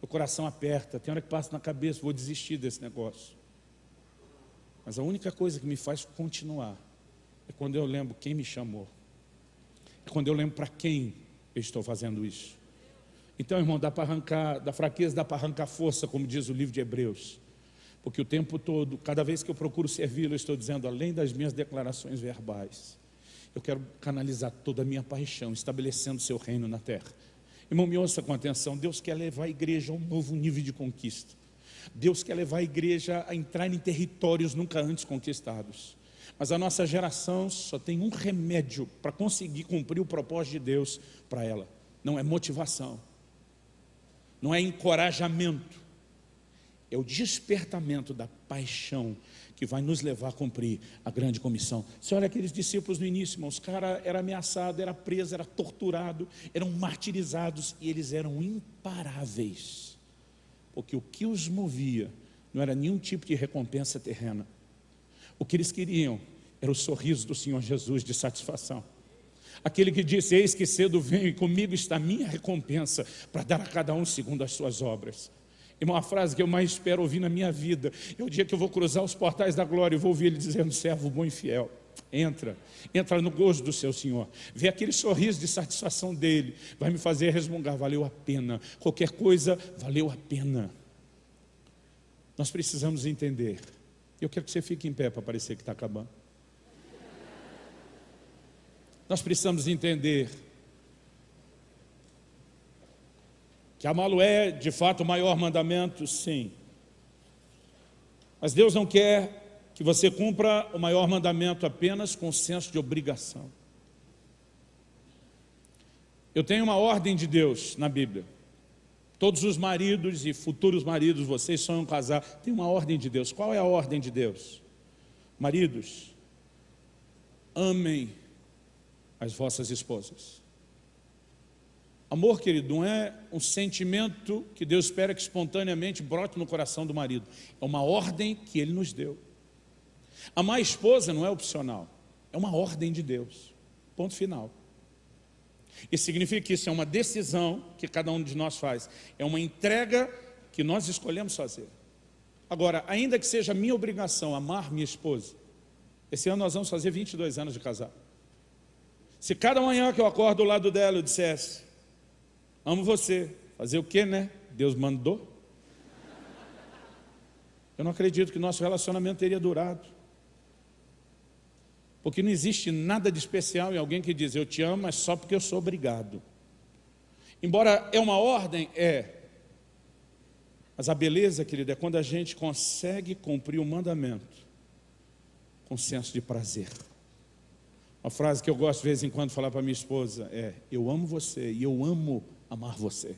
O coração aperta, tem hora que passa na cabeça, vou desistir desse negócio. Mas a única coisa que me faz continuar é quando eu lembro quem me chamou. É quando eu lembro para quem eu estou fazendo isso. Então, irmão, dá para arrancar, da fraqueza dá para arrancar força, como diz o livro de Hebreus. Porque o tempo todo, cada vez que eu procuro servi-lo, eu estou dizendo, além das minhas declarações verbais, eu quero canalizar toda a minha paixão, estabelecendo o seu reino na terra. Irmão, me ouça com atenção, Deus quer levar a igreja a um novo nível de conquista. Deus quer levar a igreja a entrar em territórios nunca antes conquistados. Mas a nossa geração só tem um remédio para conseguir cumprir o propósito de Deus para ela. Não é motivação, não é encorajamento, é o despertamento da paixão que vai nos levar a cumprir a grande comissão. Você olha aqueles discípulos no início, irmãos, os caras eram ameaçados, eram presos, eram torturados, eram martirizados e eles eram imparáveis. Porque o que os movia não era nenhum tipo de recompensa terrena. O que eles queriam era o sorriso do Senhor Jesus de satisfação. Aquele que disse, eis que cedo venho e comigo está a minha recompensa para dar a cada um segundo as suas obras. E uma frase que eu mais espero ouvir na minha vida é o dia que eu vou cruzar os portais da glória e vou ouvir ele dizendo, servo bom e fiel, entra no gozo do seu Senhor, vê aquele sorriso de satisfação dele, vai me fazer resmungar, valeu a pena, qualquer coisa valeu a pena. Nós precisamos entender, eu quero que você fique em pé para parecer que está acabando. Nós precisamos entender que amá-lo é, de fato, o maior mandamento, sim. Mas Deus não quer que você cumpra o maior mandamento apenas com senso de obrigação. Eu tenho uma ordem de Deus na Bíblia. Todos os maridos e futuros maridos, vocês sonham casar, tem uma ordem de Deus. Qual é a ordem de Deus? Maridos, amem as vossas esposas. Amor, querido, não é um sentimento que Deus espera que espontaneamente brote no coração do marido. É uma ordem que Ele nos deu. Amar a esposa não é opcional, é uma ordem de Deus. Ponto final. Isso significa que isso é uma decisão que cada um de nós faz. É uma entrega que nós escolhemos fazer. Agora, ainda que seja minha obrigação amar minha esposa, esse ano nós vamos fazer 22 anos de casado. Se cada manhã que eu acordo do lado dela eu dissesse, amo você, fazer o quê, né? Deus mandou. Eu não acredito que nosso relacionamento teria durado. Porque não existe nada de especial em alguém que diz, eu te amo, mas só porque eu sou obrigado. Embora é uma ordem, é. Mas a beleza, querido, é quando a gente consegue cumprir o mandamento com senso de prazer. Uma frase que eu gosto de vez em quando falar para minha esposa é, eu amo você e eu amo amar você.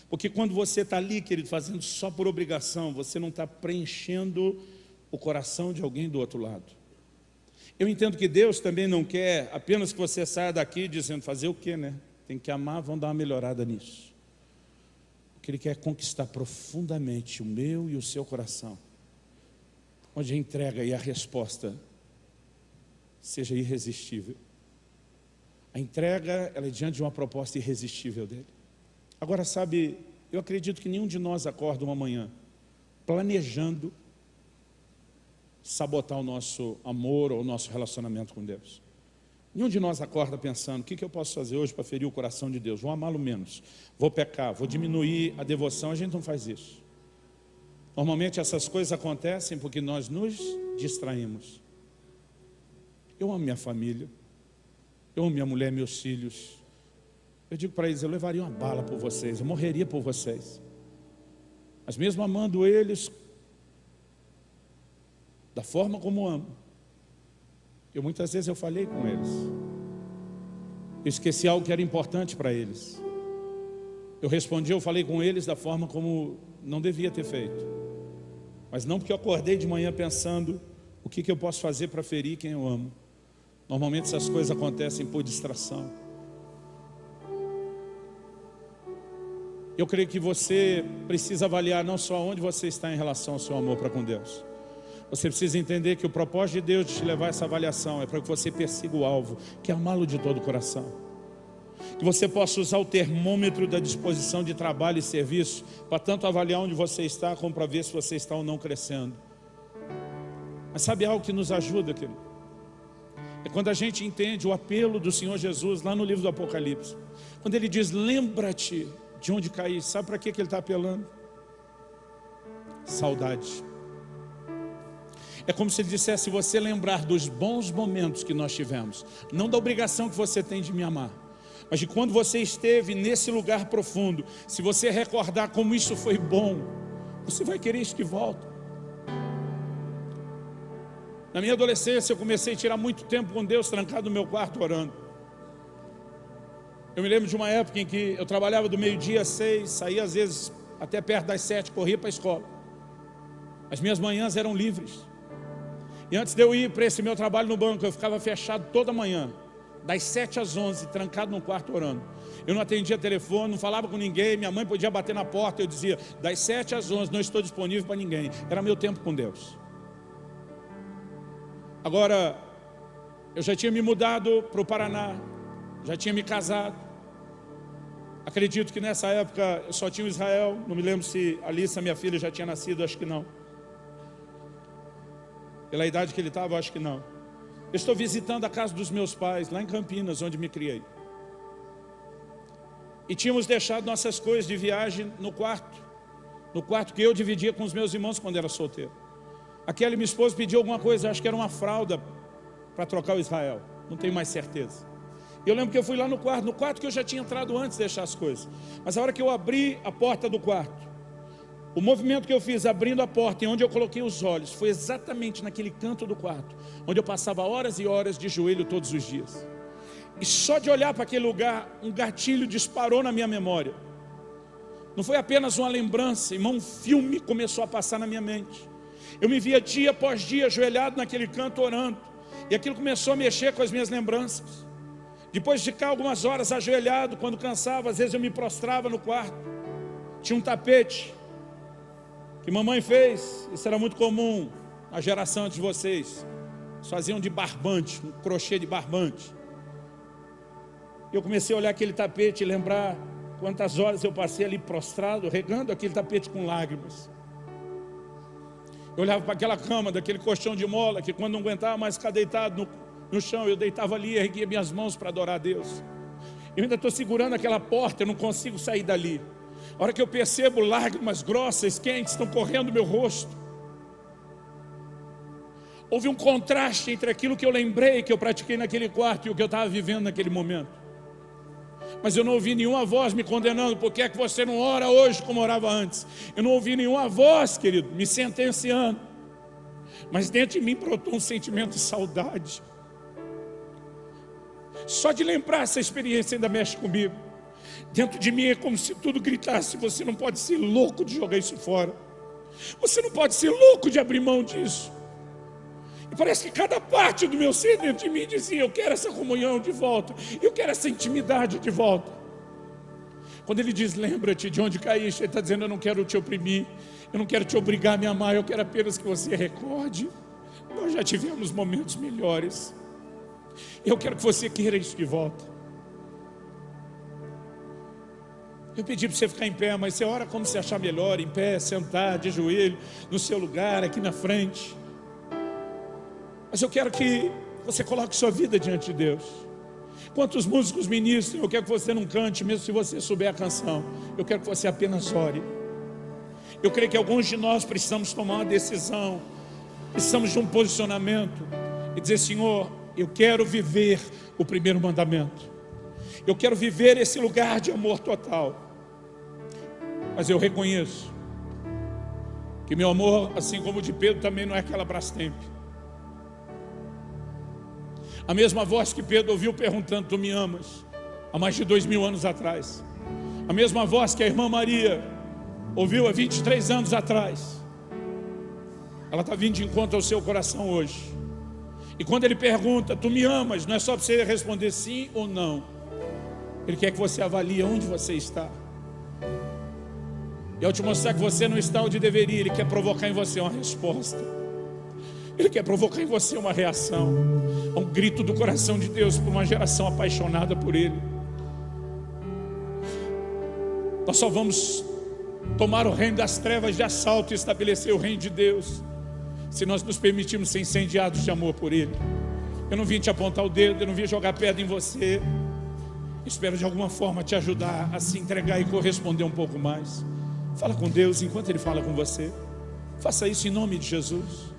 Porque quando você está ali, querido, fazendo só por obrigação, você não está preenchendo o coração de alguém do outro lado. Eu entendo que Deus também não quer apenas que você saia daqui dizendo, fazer o quê, né? Tem que amar, vamos dar uma melhorada nisso. O que Ele quer é conquistar profundamente o meu e o seu coração, onde a entrega e a resposta seja irresistível. A entrega, ela é diante de uma proposta irresistível dele. Agora, sabe, eu acredito que nenhum de nós acorda uma manhã planejando sabotar o nosso amor ou o nosso relacionamento com Deus. Nenhum de nós acorda pensando, o que eu posso fazer hoje para ferir o coração de Deus? Vou amá-lo menos, vou pecar, vou diminuir a devoção. A gente não faz isso. Normalmente essas coisas acontecem porque nós nos distraímos. Eu amo minha família, eu amo minha mulher, meus filhos. Eu digo para eles, eu levaria uma bala por vocês, eu morreria por vocês. Mas mesmo amando eles, da forma como amo, muitas vezes eu falhei com eles. Eu esqueci algo que era importante para eles. Eu falei com eles da forma como não devia ter feito. Mas não porque eu acordei de manhã pensando o que eu posso fazer para ferir quem eu amo. Normalmente essas coisas acontecem por distração. Eu creio que você precisa avaliar não só onde você está em relação ao seu amor para com Deus. Você precisa entender que o propósito de Deus de te levar a essa avaliação é para que você persiga o alvo, que é amá-lo de todo o coração. Que você possa usar o termômetro da disposição de trabalho e serviço para tanto avaliar onde você está, como para ver se você está ou não crescendo. Mas sabe algo que nos ajuda, querido? É quando a gente entende o apelo do Senhor Jesus lá no livro do Apocalipse. Quando Ele diz, lembra-te de onde caí. Sabe para que Ele está apelando? Saudade. É como se Ele dissesse, se você lembrar dos bons momentos que nós tivemos, não da obrigação que você tem de me amar, mas de quando você esteve nesse lugar profundo, se você recordar como isso foi bom, você vai querer isso de volta. Na minha adolescência eu comecei a tirar muito tempo com Deus trancado no meu quarto orando. Eu me lembro de uma época em que eu trabalhava do meio-dia às 6, saía às vezes até perto das 7, corria para a escola. As minhas manhãs eram livres. E antes de eu ir para esse meu trabalho no banco, eu ficava fechado toda manhã, das 7 às 11, trancado no quarto orando. Eu não atendia telefone, não falava com ninguém, minha mãe podia bater na porta, eu dizia, das 7 às 11, não estou disponível para ninguém. Era meu tempo com Deus. Agora, eu já tinha me mudado para o Paraná, já tinha me casado. Acredito que nessa época eu só tinha o Israel, não me lembro se a Alissa, minha filha, já tinha nascido, acho que não. Pela idade que ele estava, acho que não. Eu estou visitando a casa dos meus pais, lá em Campinas, onde me criei. E tínhamos deixado nossas coisas de viagem no quarto que eu dividia com os meus irmãos quando era solteiro. A Kelly, minha esposa, pediu alguma coisa, acho que era uma fralda para trocar o Israel, não tenho mais certeza. Eu lembro que eu fui lá no quarto que eu já tinha entrado antes de deixar as coisas. Mas a hora que eu abri a porta do quarto, o movimento que eu fiz abrindo a porta e onde eu coloquei os olhos foi exatamente naquele canto do quarto, onde eu passava horas e horas de joelho todos os dias. E só de olhar para aquele lugar, um gatilho disparou na minha memória. Não foi apenas uma lembrança, irmão, um filme começou a passar na minha mente. Eu me via dia após dia ajoelhado naquele canto orando. E aquilo começou a mexer com as minhas lembranças. Depois de ficar algumas horas ajoelhado, quando cansava, às vezes eu me prostrava no quarto. Tinha um tapete que mamãe fez, isso era muito comum na geração de vocês. Eles faziam de barbante, um crochê de barbante. Eu comecei a olhar aquele tapete e lembrar quantas horas eu passei ali prostrado, regando aquele tapete com lágrimas. Eu olhava para aquela cama, daquele colchão de mola, que quando não aguentava mais ficar deitado no chão, eu deitava ali e erguia minhas mãos para adorar a Deus. Eu ainda estou segurando aquela porta, eu não consigo sair dali. A hora que eu percebo lágrimas grossas, quentes, estão correndo no meu rosto. Houve um contraste entre aquilo que eu lembrei, que eu pratiquei naquele quarto, e o que eu estava vivendo naquele momento. Mas eu não ouvi nenhuma voz me condenando, por que é que você não ora hoje como orava antes? Eu não ouvi nenhuma voz, querido, me sentenciando. Mas dentro de mim brotou um sentimento de saudade. Só de lembrar essa experiência ainda mexe comigo. Dentro de mim é como se tudo gritasse: você não pode ser louco de jogar isso fora. Você não pode ser louco de abrir mão disso. E parece que cada parte do meu ser dentro de mim dizia: eu quero essa comunhão de volta, eu quero essa intimidade de volta. Quando ele diz: lembra-te de onde caíste, ele está dizendo: eu não quero te oprimir, eu não quero te obrigar a me amar, eu quero apenas que você recorde: nós já tivemos momentos melhores, eu quero que você queira isso de volta. Eu pedi para você ficar em pé, mas você ora como você achar melhor, em pé, sentar, de joelho, no seu lugar, aqui na frente. Mas eu quero que você coloque sua vida diante de Deus. Quantos músicos ministram, eu quero que você não cante, mesmo se você souber a canção. Eu quero que você apenas ore. Eu creio que alguns de nós precisamos tomar uma decisão, precisamos de um posicionamento e dizer: Senhor, eu quero viver o primeiro mandamento. Eu quero viver esse lugar de amor total. Mas eu reconheço que meu amor, assim como o de Pedro, também não é aquela Brastemp. A mesma voz que Pedro ouviu perguntando: tu me amas? Há mais de 2000 anos atrás. A mesma voz que a irmã Maria ouviu há 23 anos atrás. Ela está vindo de encontro ao seu coração hoje. E quando ele pergunta: tu me amas? Não é só para você responder sim ou não. Ele quer que você avalie onde você está. E ao te mostrar que você não está onde deveria, Ele quer provocar em você uma resposta. Ele quer provocar em você uma reação, um grito do coração de Deus por uma geração apaixonada por Ele. Nós só vamos tomar o reino das trevas de assalto e estabelecer o reino de Deus se nós nos permitirmos ser incendiados de amor por Ele. Eu não vim te apontar o dedo, eu não vim jogar pedra em você. Espero de alguma forma te ajudar a se entregar e corresponder um pouco mais. Fala com Deus enquanto Ele fala com você. Faça isso em nome de Jesus.